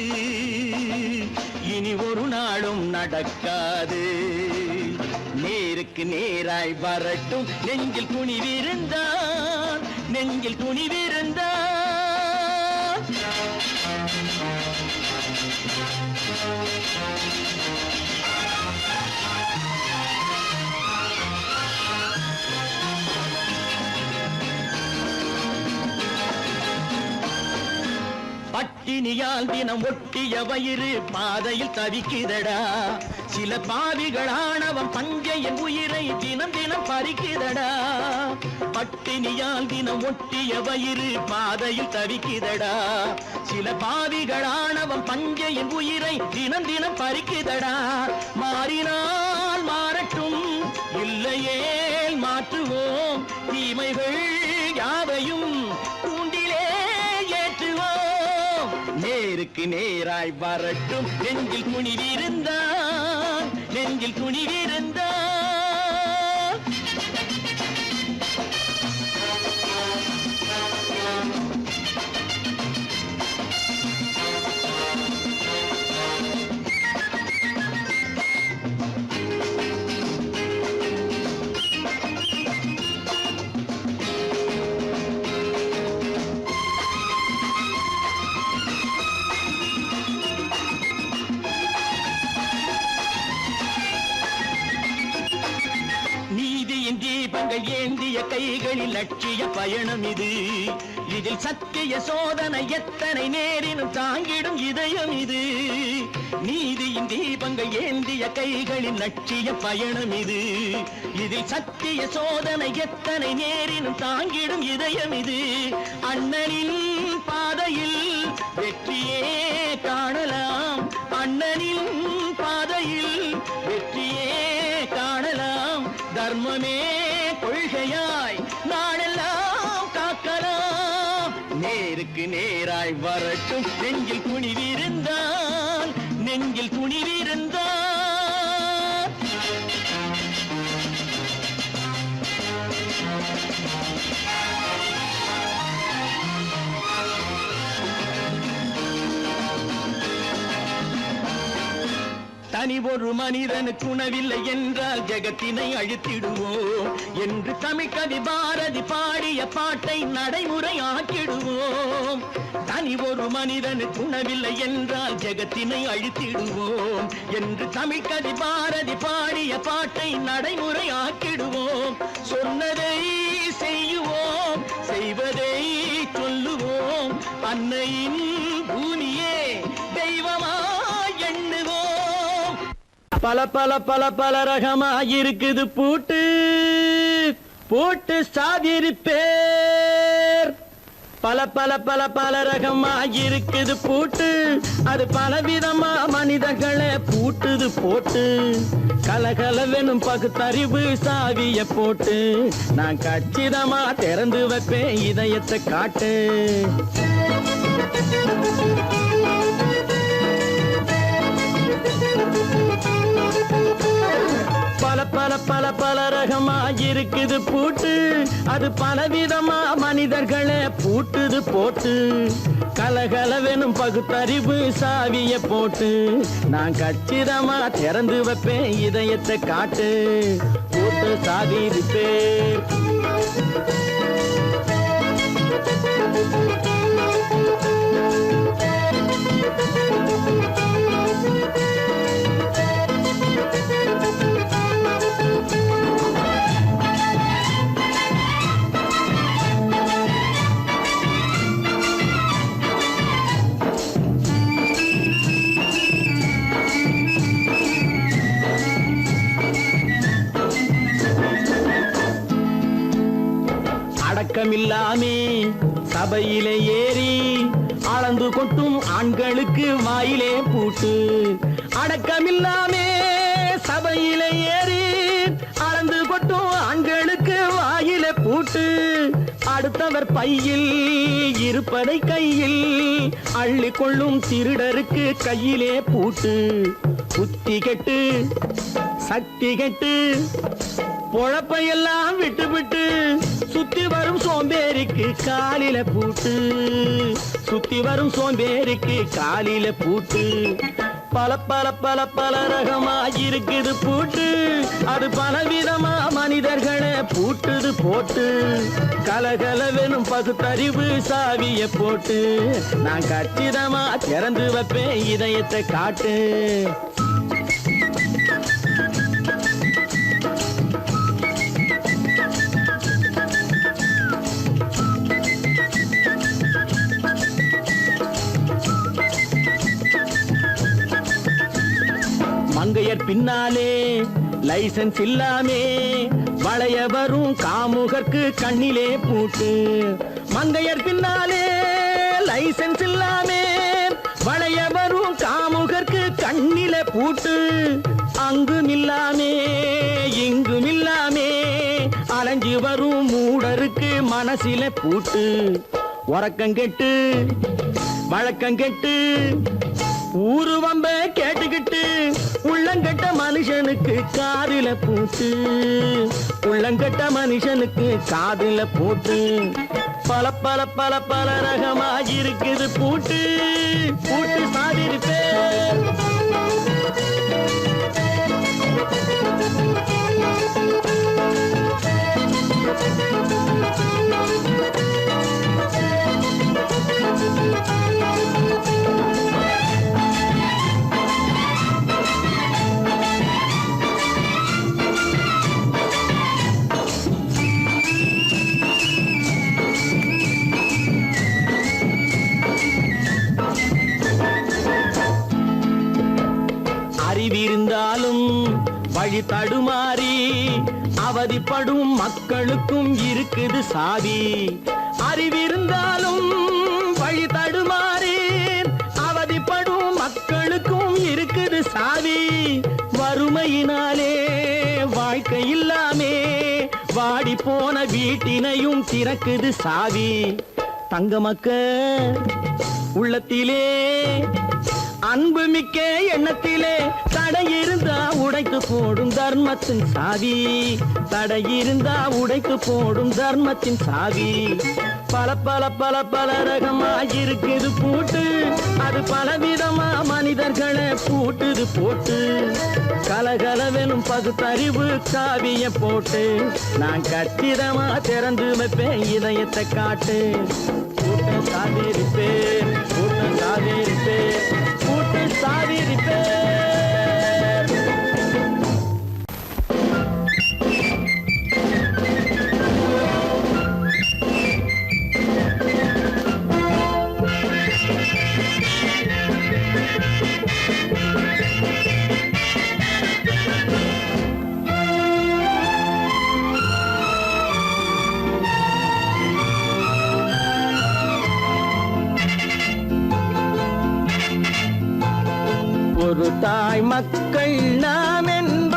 இனி ஒரு நாளும் நடக்காது. நேருக்கு நேராய் வரட்டும், நெஞ்சில் துணிவிருந்தால், நெஞ்சில் துணிவிருந்தால். பட்டினியால் தினம் ஒட்டிய வயிறு பாதையில் தவிக்குதடா, சில பாவிகள் ஆணவம் பஞ்சையின் உயிரை தினம் தினம் பறிக்குதடா. பட்டினியால் தினம் ஒட்டிய வயிறு பாதையில் தவிக்குதடா, சில பாவிகள் ஆணவம் பஞ்சையின் உயிரை தினம் தினம் பறிக்குதடா. மாறினால் மாறட்டும், இல்லையே மாற்றுவோம், தீமைகள் யாவையும் கூண்டிலே ஏற்றுவோம். நேருக்கு நேராய் வரட்டும், நெஞ்சில் துணிவிருந்தால், நெஞ்சில் துணிவிருந்தால். நீதியின் தீபங்கள் ஏந்திய கைகளில் லட்சிய பயணம் இது, இதில் சத்திய சோதனை எத்தனை நேரினும் தாங்கிடும் இதயம் இது. நீதியின் தீபங்கள் ஏந்திய கைகளில் லட்சிய பயணம் இது, இதில் சத்திய சோதனை எத்தனை நேரினும் தாங்கிடும் இதயம் இது. அண்ணனின் பாதையில் வெற்றியே காணலாம், அண்ணனின் பாதையில் வெற்றியே காணலாம். தர்மமே கொள்கையாய் நாடெல்லாம் காக்கலாம். நேருக்கு நேராய் வரட்டும், நெஞ்சில் துணிவிருந்தால், நெஞ்சில் துணிவிருந்தால். தனி ஒரு மனிதனுக்கு உணவில்லை என்றால் ஜெகத்தினை அழித்திடுவோம் என்று தமிழ்கவி பாரதி பாடிய பாட்டை நடைமுறையாக்கிடுவோம். தனி ஒரு மனிதனுக்கு உணவில்லை என்றால் ஜெகத்தினை அழித்திடுவோம் என்று தமிழ்கவி பாரதி பாடிய பாட்டை நடைமுறையாக்கிடுவோம். சொன்னதை செய்யுவோம், செய்வதை சொல்லுவோம், அன்னையின் பூமியே தெய்வமா எண்ணுவோம். பல பல பல பல ரகமாயிருக்குது பூட்டு பூட்டு சாதிருப்பேர். பல பல பல பல ரகமாயிருக்குது பூட்டு, அது பலவிதமா மனிதர்களை பூட்டுது போட்டு. கலகலவெனும் பகுத்தறிவு சாவிய போட்டு நான் கச்சிதமா திறந்து வைப்பேன் இதயத்தை காட்டு. பல பல பல பல ரகமாயிருக்குது பூட்டு, அது பலவிதமா மனிதர்களை பூட்டுது போட்டு. கலகலவெனும் பகுத்தறிவு சாவிய போட்டு நான் கச்சிதமா திறந்து வைப்பேன் இதயத்தை காட்டு. பூட்டு சாதிருப்பேர். அடக்கமில்லாமே சபையிலே ஏறி அளந்து கொட்டும் ஆண்களுக்கு வாயிலே பூட்டு. அடக்கமில்லாமே சபையிலே ஏறி அளந்து கொட்டும் ஆண்களுக்கு வாயிலே பூட்டு. அடுத்தவர் பையில் இருப்பதை கையில் அள்ளி கொள்ளும் திருடருக்கு கையிலே பூட்டு. புத்தி கெட்டு சக்தி கெட்டு பொழப்பையெல்லாம் விட்டு விட்டு சுத்தி வரும் சோம்பேறிக்கு காலில பூட்டு. சுத்தி வரும் சோம்பேறிக்கு காலில பூட்டு. பல பல பல பல ரகமாயிருக்குது பூட்டு, அது பலவிதமா மனிதர்களை பூட்டுது போட்டு. கலகலவெனும் பகுத்தறிவு சாவிய போட்டு நான் கச்சிதமா திறந்து வைப்பேன் இதயத்தை காட்டு. மங்கையர் பின்னாலே லைசன்ஸ் இல்லாமே வளைய வரும் காமுகர்க்கு கண்ணிலே பூட்டு. மங்கையர் பின்னாலே லைசன்ஸ் இல்லாமே வளைய வரும் காமுகர்க்கு கண்ணிலே பூட்டு. அங்கும் இல்லாமே இங்கும் இல்லாமே அலைஞ்சு வரும் மூடருக்கு மனசிலே பூட்டு. உறக்கங்கெட்டு வழக்கங்கெட்டு ஊருவம்ப கேட்டுக்கிட்டு உள்ளங்கட்ட மனுஷனுக்கு காதில பூட்டு. உள்ளங்கட்ட மனுஷனுக்கு காதில பூட்டு. பல பல பல பல ரகமாயிருக்குது பூட்டு பூட்டு சாதிருப்பேர். அறிவிருந்தாலும் வழி தடுமாறி அவதிப்படும் மக்களுக்கும் இருக்குது சாவி. அறிவிருந்தாலும் வழி தடுமாறி அவதிப்படும் மக்களுக்கும் இருக்குது சாவி. வறுமையினாலே வாழ்க்கை இல்லாமே வாடி போன வீட்டினையும் திறக்குது சாவி. தங்க மக்க உள்ளத்திலே அன்பு மிக்க எண்ணத்திலே தடை இருந்தா உடைத்து போடும் தர்மத்தின் சாவி. தடை இருந்தா உடைத்து போடும் தர்மத்தின் சாவி. பல பல பல பல ரகமா இருக்குது பூட்டு, அது பலவிதமா மனிதர்களை பூட்டுது போட்டு. கலகலவெனும் பகுத்தறிவு காவிய போட்டு, நான் கச்சிதமா திறந்து வைப்பேன் இதயத்தை காட்டு. கூட்டம் சாதிருப்பேன், கூட்டம் சாதிருப்பேன், கூட்டம் சாதிருப்பேன். ஒரு தாய் மக்கள் நாம் என்போம்,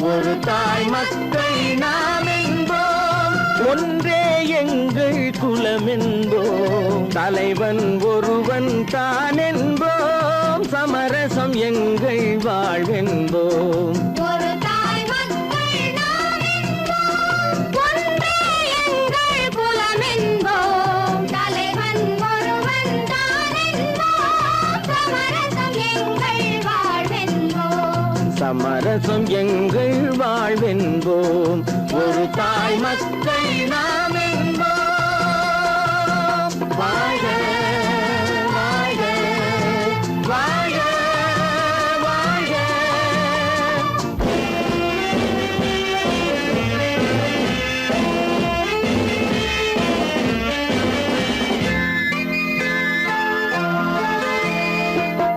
ஒரு தாய் மக்கள் நாம் என்போம், ஒன்றே எங்கள் குலம் என்போம். தலைவன் ஒருவன் தான் என்போம், சமரசம் எங்கள் வாழ்வென்போம். ஒரு தாய் மக்கள் நாம் என்போம், ஒன்றே எங்கள் குலம் என்போம். தலைவன் ஒருவன் தான் என்போம், சமரசம் எங்கள் வாழ்வென்போம். சமரசம் எங்கள் வாழ்வென்போம். ஒரு தாய் மக்கள் நாம் என்போம். வாழ்க வாழ்க வாழ்க வாழ்க.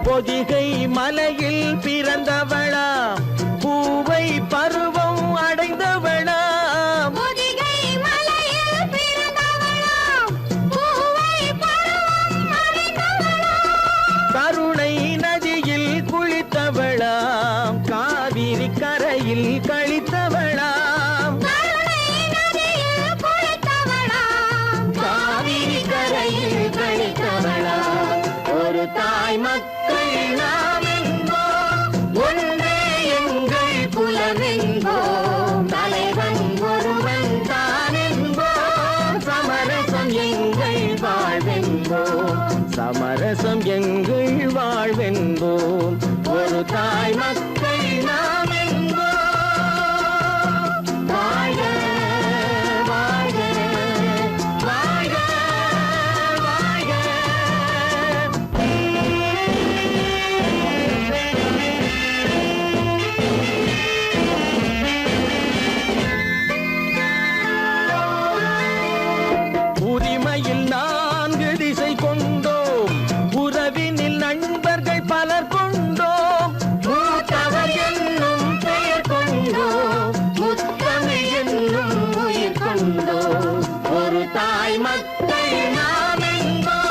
பொதிகை மலையில் பிறந்தவளா, பூவை பருவம் அடைந்தவளா. பொதிகை மலையில் பிறந்தவளாம், பூவை பருவம் அடைந்தவளாம். கருணை நதியில் குளித்தவளாம், காவிரி கரையில் கழித்தவளாம். கருணை நதியில் குளித்தவளாம், காவிரி கரையில் கழித்தவளாம். ஒரு தாய் மக்கள் நாம் என்போம், ஒன்றே எங்கள் குலம் என்போம். தலைவன் ஒருவன் தான் என்போம், சமரசம் எங்கள் வாழ்வென்போம். சமரசம் எங்கள் வாழ்வென்போம். ஒரு தாய் மக்கள் நாம் என்போம். வாழ்க வாழ்க வாழ்க வாழ்க. உரிமையில் 4 திசை கொண்டோம், உறவினில் நண்பர்கள் பலர் கொண்டோம். மூத்தவர் என்னும் பெயர் கொண்டோம், முத்தமிழ் என்னும் உயிர் கொண்டோம். ஒரு தாய் மக்கள் நாம் என்போம்.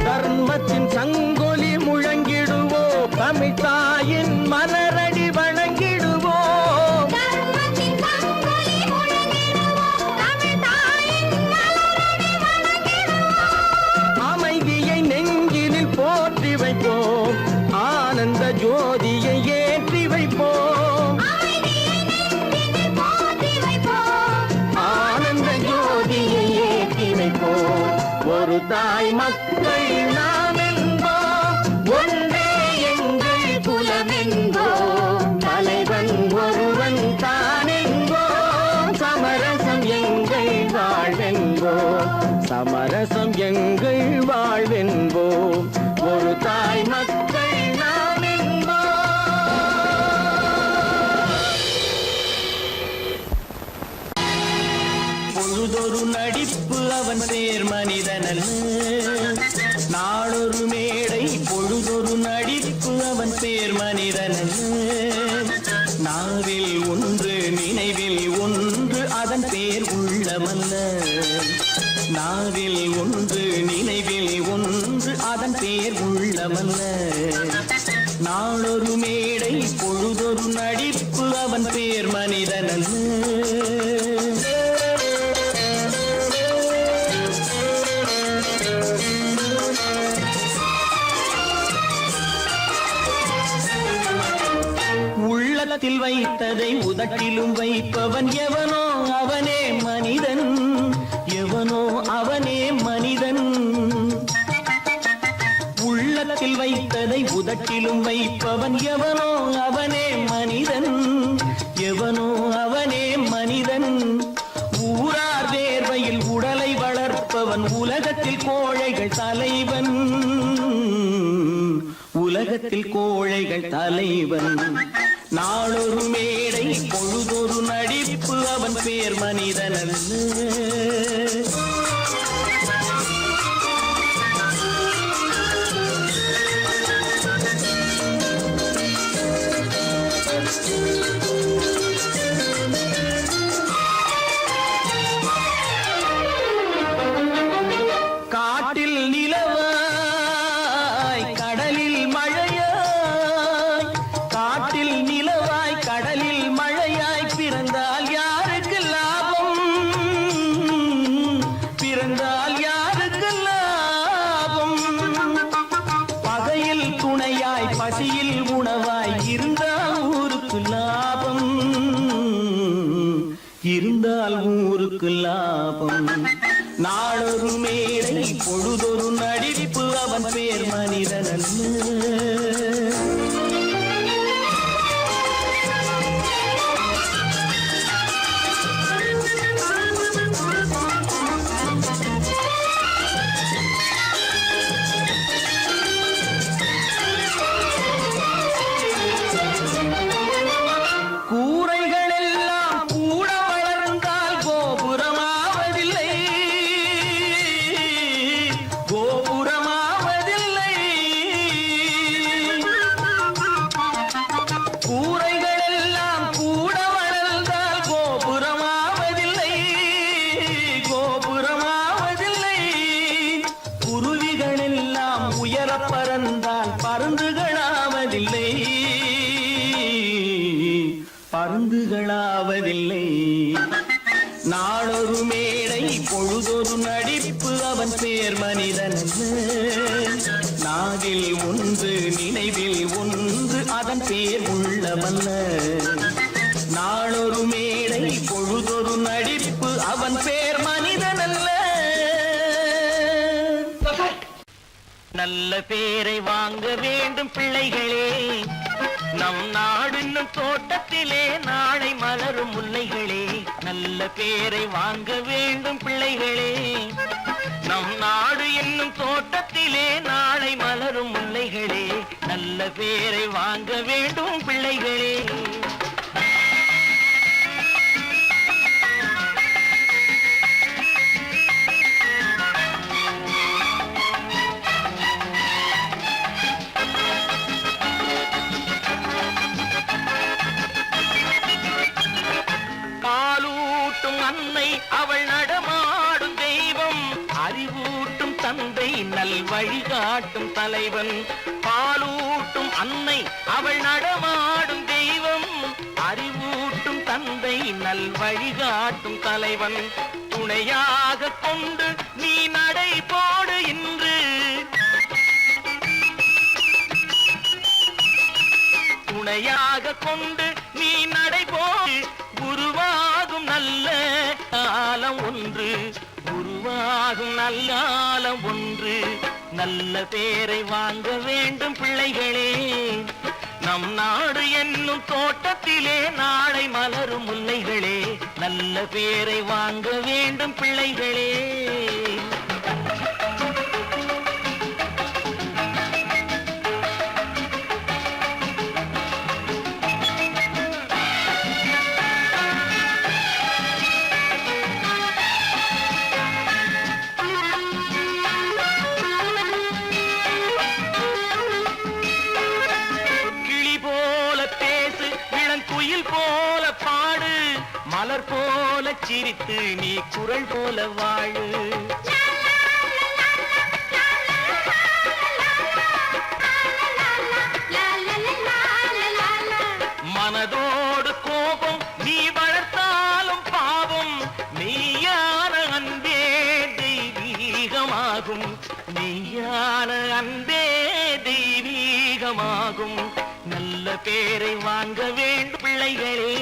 தர்மத்தின் சங்கொலி முழங்கிடுவோம், தமிழ் தாயின் மலரடி வணங்கிடுவோம். தர்மத்தின் சங்கொலி முழங்கிடுவோம், தமிழ் தாயின் மலரடி வணங்கிடுவோம். அமைதியை நெஞ்சினில் போற்றி வைப்போம், ஆனந்த ஜோதியை ஏற்றி வைப்போம். அமைதியை நெஞ்சினில் போற்றி வைப்போம், ஆனந்த ஜோதியை ஏற்றி வைப்போம். ஒரு தாய் மக்கள் நாம் என்போம், ஒன்றே எங்கள் குலம் என்போம். தலைவன் ஒருவன் தான் என்போம், சமரசம் எங்கள் வாழ்வென்போம். சமரசம் எங்கள் வாழ்வென்போம். ஒரு தாய் மக்கள் நாம் என்போம். பொழுதொரு நடிப்பு அவன் சேர் மனிதனல்ல, நாளொரு மேடை பொழுதொரு நடிப்பு அவன் சேர் மனிதனல்ல. நாவில் ஒன்று நினைவில் ஒன்று அதன் பேர் உள்ளமல்ல. நாவில் ஒன்று நினைவில் ஒன்று அதன் பேர் உள்ளமல்ல. நாளொரு மேடை பொழுதொரு நடிப்பு அவன் பேர் மனிதனல்ல. உள்ளத்தில் வைத்ததை உதட்டிலும் வைப்பவன் எவனோ அவனே மனிதன், எவனோ அவனே மனிதன். உள்ளத்தில் வைத்ததை உதட்டிலும் வைப்பவன் எவனோ அவனே மனிதன், எவனோ அவனே மனிதன். ஊரார் வேர்வையில் உடலை வளர்ப்பவன் உலகத்தில் கோழைகள் தலைவன், உலகத்தில் கோழைகள் தலைவன். நாளொரு மேடை பொழுதொரு நடிப்பு அவன் பேர் மனிதன் அல்ல. காட்டில் நிலவாய் கடலில் மழையாய், காட்டில் நிலவாய் கடலில் மழையாய் பிறந்தால் யாருக்கு லாபம், பிறந்தால் யாருக்கு லாபம். பகையில் துணையாய் பசியில் உணவாய் இருந்தால் ஊருக்கு லாபம், இருந்தால் ஊருக்கு லாபம். நாளொரு மேடை பொழுதொரு நடிப்பு அவன் பேர் மனிதன் அல்ல. பருந்துகளாவதில்லை, பருந்துகளாவதில்லை. நாளொரு மேடை பொழுதொரு நடிப்பு அவன் பேர் மனிதன் அல்ல. நாவில் ஒன்று நினைவில் ஒன்று அதன் பேர் உள்ளமல்ல. நாளொரு மேடை பொழுதொரு நடிப்பு அவன் பேர் மனிதன் அல்ல. நல்ல பேரை வாங்க வேண்டும் பிள்ளைகளே, நம் நாடு என்னும் தோட்டத்திலே நாளை மலரும் முல்லைகளே. நல்ல பேரை வாங்க வேண்டும் பிள்ளைகளே, நம் நாடு என்னும் தோட்டத்திலே நாளை மலரும் முல்லைகளே. நல்ல பேரை வாங்க வேண்டும் பிள்ளைகளே. அன்னை அவள் நடமாடும் தெய்வம், அறிவூட்டும் தந்தை நல் வழிகாட்டும் தலைவன். பாலூட்டும் அன்னை அவள் நடமாடும் தெய்வம், அறிவூட்டும் தந்தை நல் வழிகாட்டும் தலைவன். துணையாக கொண்டு நீ நடை போடு இன்று, துணையாக கொண்டு நீ நடை போடு. உருவாகும் நல்ல காலம் ஒன்று, உருவாகும் நல்ல காலம் ஒன்று. நல்ல பேரை வாங்க வேண்டும் பிள்ளைகளே, நம் நாடு என்னும் தோட்டத்திலே நாளை மலரும் முல்லைகளே. நல்ல பேரை வாங்க வேண்டும் பிள்ளைகளே. போல பாடு, மலர் போல சிரித்து நீ குரல் போல வாழு. மனதோடு கோபம் நீ வளர்த்தாலும் பாவம், மெய்யான அன்பே தெய்வீகமாகும், மெய்யான அன்பே தெய்வீகமாகும். நல்ல பேரை வாங்க வேண்டும் பிள்ளைகளே.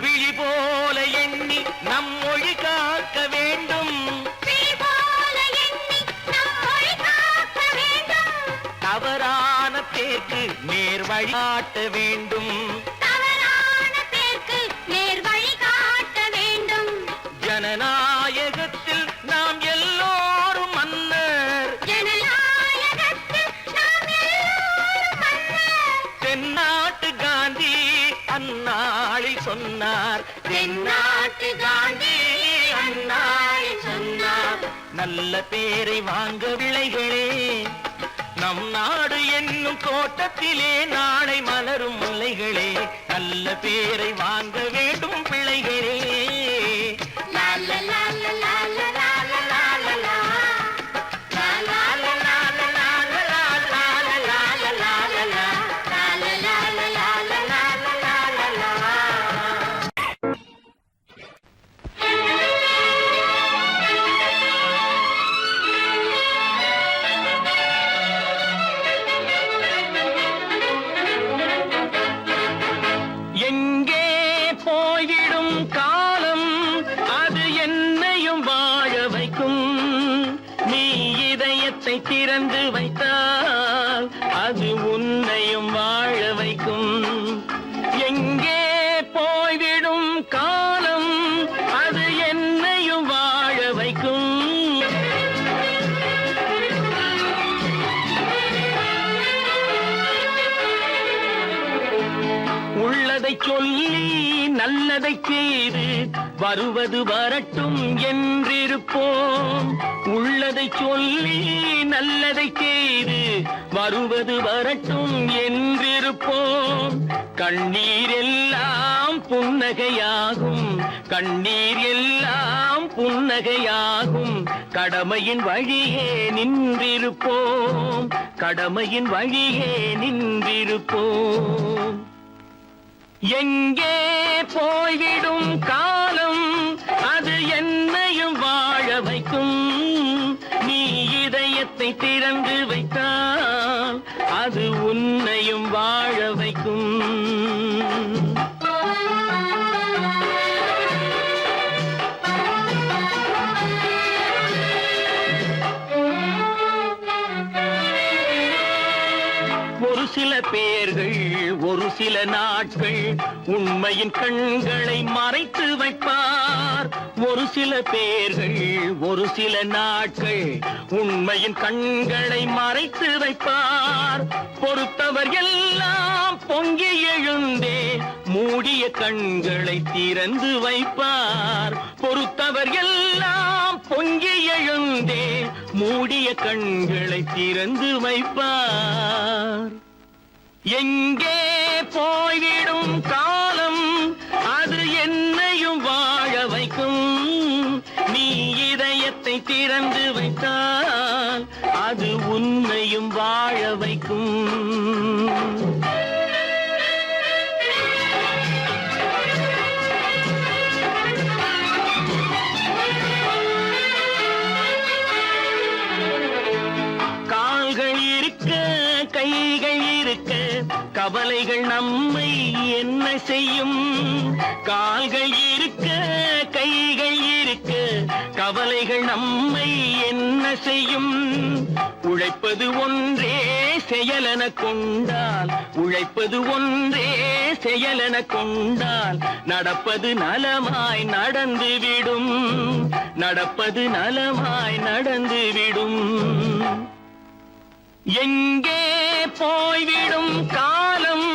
விழி போல எண்ணி நம் மொழி காக்க வேண்டும். தவறான பேருக்கு நேர் வழி காட்ட வேண்டும். ஜனநாயகத்தில் நாம் எல்லோரும் மன்னர். தென்னாட்டு காந்தி அந்நாளில் சொன்னார். தென்னாட்டு காந்தி அந்நாளில் சொன்னார். நல்ல பேரை வாங்க பிள்ளைகளே. நம் நாடு என்னும் தோட்டத்திலே நாளை மலரும் முல்லைகளே. நல்ல பேரை வாங்க வேண்டும் பிள்ளைகளே. எங்கே போய்விடும் காலம் அது என்னையும் வாழ வைக்கும். நீ இதயத்தை திறந்து வைத்தால் அது உன்னையும் வாழ வைக்கும். எங்கே போய்விடும் காலம் அது என்னையும் வாழ வைக்கும். உள்ளதை சொல்லி நல்லதை செய்து வருவது வரட்டும் என்றிருப்போம். உள்ளதை சொல்லி நல்லதை செய்து வருவது வரட்டும் என்றிருப்போம். கண்ணீர் எல்லாம் புன்னகையாகும். கண்ணீர் எல்லாம் புன்னகையாகும். கடமையின் வழியே நின்றிருப்போம். கடமையின் வழியே நின்றிருப்போம். எங்கே போய்விடும் காலம் அது என்னையும் வாழ வைக்கும். நீ இதயத்தை திறந்து வைத்தால் அது உன்னையும் வாழ வைக்கும். ஒரு சில பேர்கள் ஒரு சில நாட்கள் உண்மையின் கண்களை மறைத்து வைப்பார். ஒரு சில பேர்கள் ஒரு சில நாட்கள் உண்மையின் கண்களை மறைத்து வைப்பார். பொறுத்தவர் எல்லாம் பொங்கி எழுந்தே மூடிய கண்களை திறந்து வைப்பார். பொறுத்தவர் எல்லாம் பொங்கி எழுந்தே மூடிய கண்களை திறந்து வைப்பார். எங்கே போய்விடும் காலம் அது என்னையும் வாழ வைக்கும். நீ இதயத்தை திறந்து வைத்தால் அது உன்னையும் வாழ வைக்கும். கால்கள் இருக்க கைகள் இருக்க கவலைகள் நம்மை என்ன செய்யும். கால்கள் இருக்க கைகள் இருக்க கவலைகள் நம்மை என்ன செய்யும். உழைப்பது ஒன்றே செயலென கொண்டால் உழைப்பது ஒன்றே செயலென கொண்டால் நடப்பது நலமாய் நடந்துவிடும். நடப்பது நலமாய் நடந்துவிடும். எங்கே போய்விடும் காலம்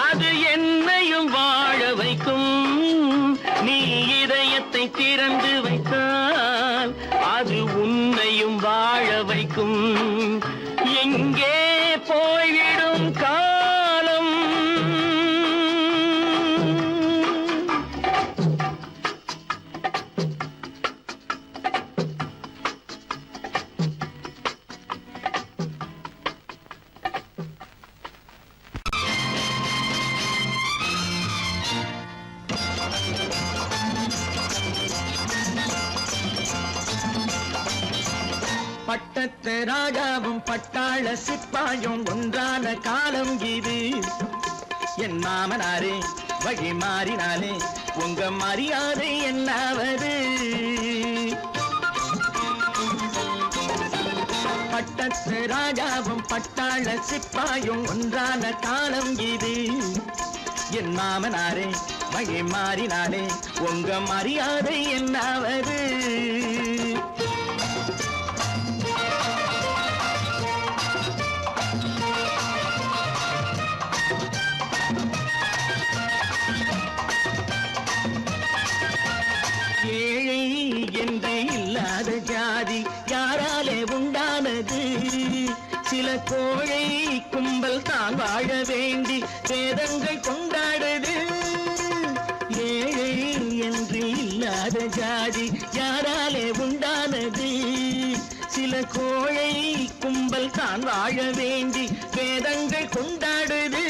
அது என்னையும் வாழ வைக்கும். நீ இதயத்தை திறந்து வைத்தால் அது உன்னையும் வாழ வைக்கும். எங்கே போய்விடும் காலம் பட்டத்து ராஜாவும் பட்டாள சிப்பாயும் ஒன்றான காலம் இது. என் மாமனாரே வழி மாறினாலே உங்க மரியாதை என்னாவது? பட்டத்து ராஜாவும் பட்டாள சிப்பாயும் ஒன்றான காலம் இது. என் மாமனாரே வழி மாறினாலே உங்க மரியாதை என்னாவது? ஏழை என்று இல்லாத ஜாதி யாராலே உண்டானது? சில கோழை கும்பல் தான் வாழ வேண்டி வேதங்கள் கொண்டாடுது. ஏழை என்று இல்லாத ஜாதி யாராலே உண்டானது? சில கோழை கும்பல் தான் வாழ வேண்டி வேதங்கள் கொண்டாடுது.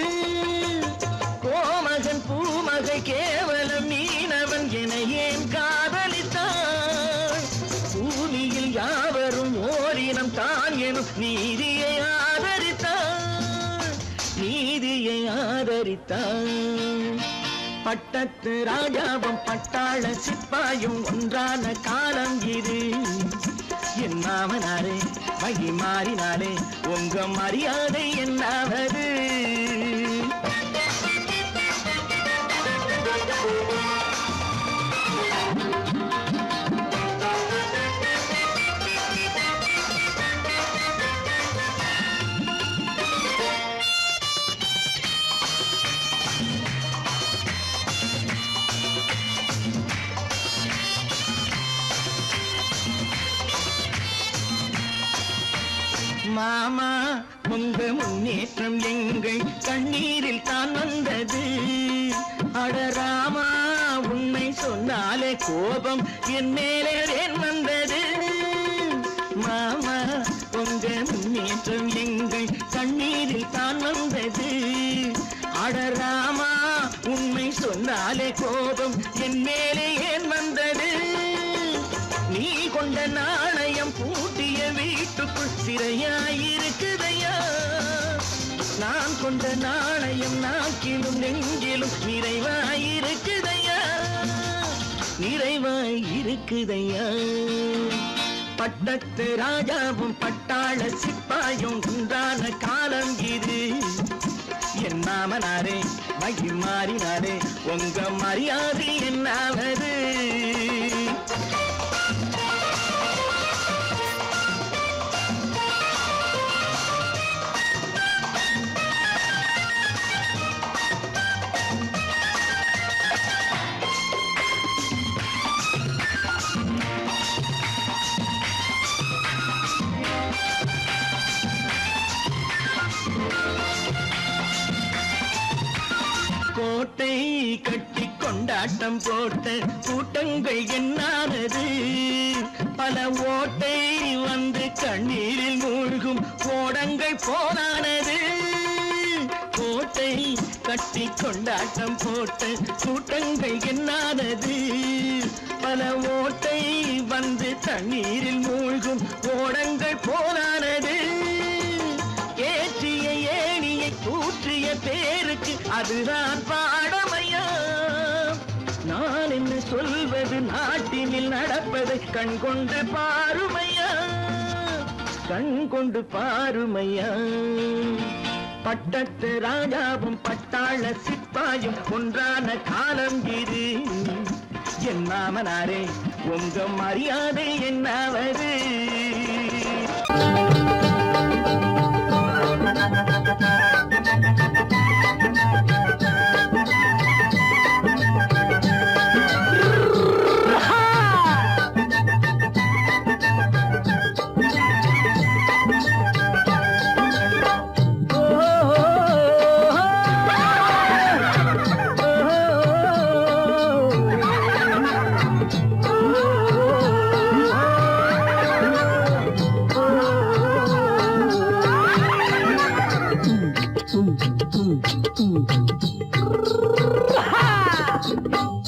கோமகன் பூமகை கேவலம் மீனவன் என ஏன் காதலித்தான்? பூமியில் யாவரும் ஓரினம் தான் எனும் நீதியை ஆதரித்தான், நீதியை ஆதரித்தான். பட்டத்து ராஜாவும் பட்டாள சிப்பாயும் ஒன்றான காலம் இது. என் மாமனாரே வழி மாறினாலே உங்க மரியாதை என்னாவது? மாமா உங்க முன்னேற்றம் எங்கள் கண்ணீரில் தான் வந்தது. அடராமா உண்மை சொன்னாலே கோபம் என் மேலே ஏன் வந்தது? மாமா உங்க முன்னேற்றம் எங்கள் கண்ணீரில் தான் வந்தது. அடராமா உண்மை சொன்னாலே கோபம் என் மேலே ஏன் வந்தது? நீ கொண்ட நாணயம் பூட்டிய வீட்டுக்குள் சிறையாயிருக்குதையா? நான் கொண்ட நாணயம் நாக்கிலும் நெஞ்சிலும் நிறைவாயிருக்குதையா, நிறைவாயிருக்குதையா. பட்டத்து ராஜாவும் பட்டாள சிப்பாயும் ஒன்றான காலம் இது. என் மாமனாரே வழி மாறினாரே உங்க மரியாதை என்னாவது? கோட்டை கட்டி கொண்டாட்டம் போட்ட கூட்டங்கள் என்னானது? பல ஓட்டை வந்து கண்ணீரில் மூழ்கும் ஓடங்கள் போனானது. கோட்டை கட்டி கொண்டாட்டம் போட்ட கூட்டங்கள் என்னானது? பல ஓட்டை வந்து தண்ணீரில் மூழ்கும் ஓடங்கள் போனானது. ஏற்றிய ஏணியை தூற்றிய பேருக்கு அதுதான் பாடமையா? நான் என்ன சொல்வது? நாட்டினில் நடப்பதை கண் கொண்டு பாருமையா, கண் கொண்டு பாருமையா. பட்டத்து ராஜாவும் பட்டாள சிப்பாயும் ஒன்றான காலம் இது. என் மாமனாரே உங்க மரியாதை என்னாவது?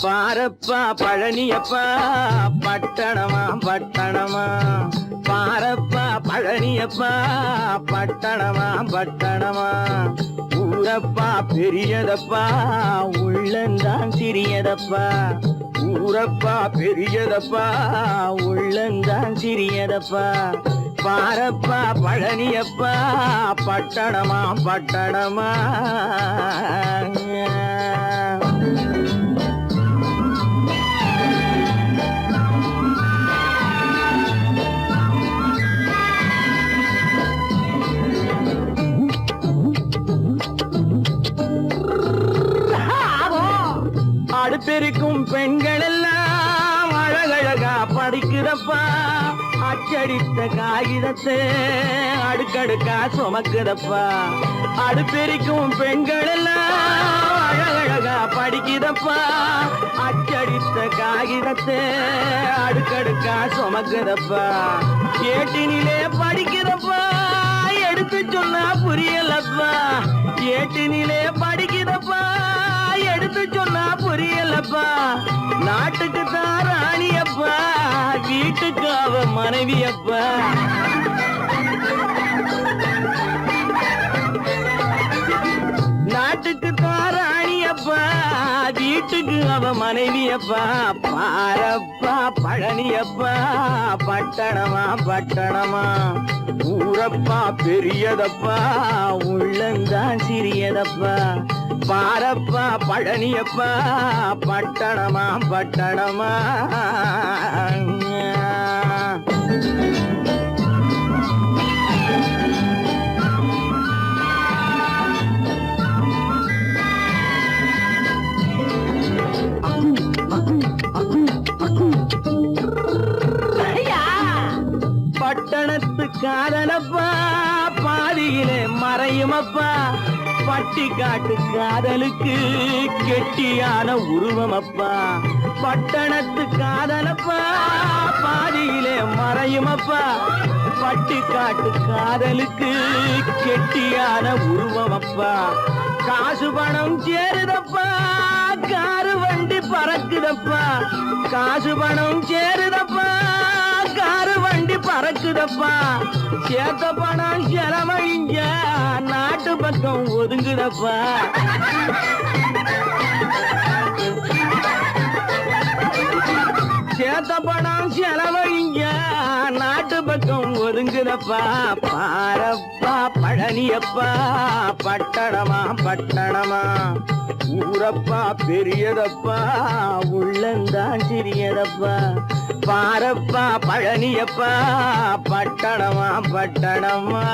பாரப்பா பழனியப்பா பட்டணமா பட்டணமா, பாரப்பா பழனியப்பா பட்டணமா பட்டணமா ஊரப்பா பெரியதப்பா உள்ளந்தான் சிறியதப்பா ஊரப்பா பெரியதப்பா உள்ளந்தான் சிறியதப்பா பாரப்பா பழனியப்பா பட்டணமா பட்டணமா அடுத்திருக்கும் பெண்கள் எல்லாம் அழகழகா படிக்குதப்பா அச்சடித்த காகிதத்தை அடுக்கடுக்கா சுமக்குதப்பா அடுத்திருக்கும் பெண்கள் எல்லாம் அழகழகா படிக்குதப்பா அச்சடித்த காகிதத்தை அடுக்கடுக்கா சுமக்குதப்பா ஏட்டினிலே படிக்குதப்பா எடுத்து சொன்னா புரியலப்பா ஏட்டினிலே படிக்குதப்பா எடுத்து சொன்னா புரியலப்பா நாட்டுக்கு தான் ராணியப்பா வீட்டுக்கு அவ மனைவியப்பா நாட்டுக்கு தான் ராணியப்பா வீட்டுக்கு அவ மனைவியப்பா பாரப்பா பழனியப்பா பட்டணமா பட்டணமா ஊரப்பா பெரியதப்பா உள்ளந்தான் சிறியதப்பா பாரப்பா பழனியப்பா பட்டணமா பட்டணமா பட்டணத்து காதலப்பா பாதியிலே மறையுமப்பா பட்டி காட்டு காதலுக்கு கெட்டியான உருவமப்பா பட்டணத்து காதலப்பா பாதியிலே மறையுமப்பா பட்டி காட்டு காதலுக்கு கெட்டியான உருவமப்பா காசு பணம் சேருதப்பா காரு வண்டி பறக்குதப்பா காசு பணம் சேருதப்பா காரு வண்டி பறக்குதப்பா சேத்த பணம் செலவழிஞ்ச நாட்டு பக்கம் ஒதுங்குதப்பா சேத்த பணம் செலவழிஞ்ச நாட்டு பக்கம் ஒதுங்குதப்பா பாரப்பா பழனியப்பா பட்டணமா பட்டணமா ஊரப்பா பெரியதப்பா உள்ளந்தான் சிறியதப்பா பாரப்பா பழனியப்பா பட்டணமா பட்டணமா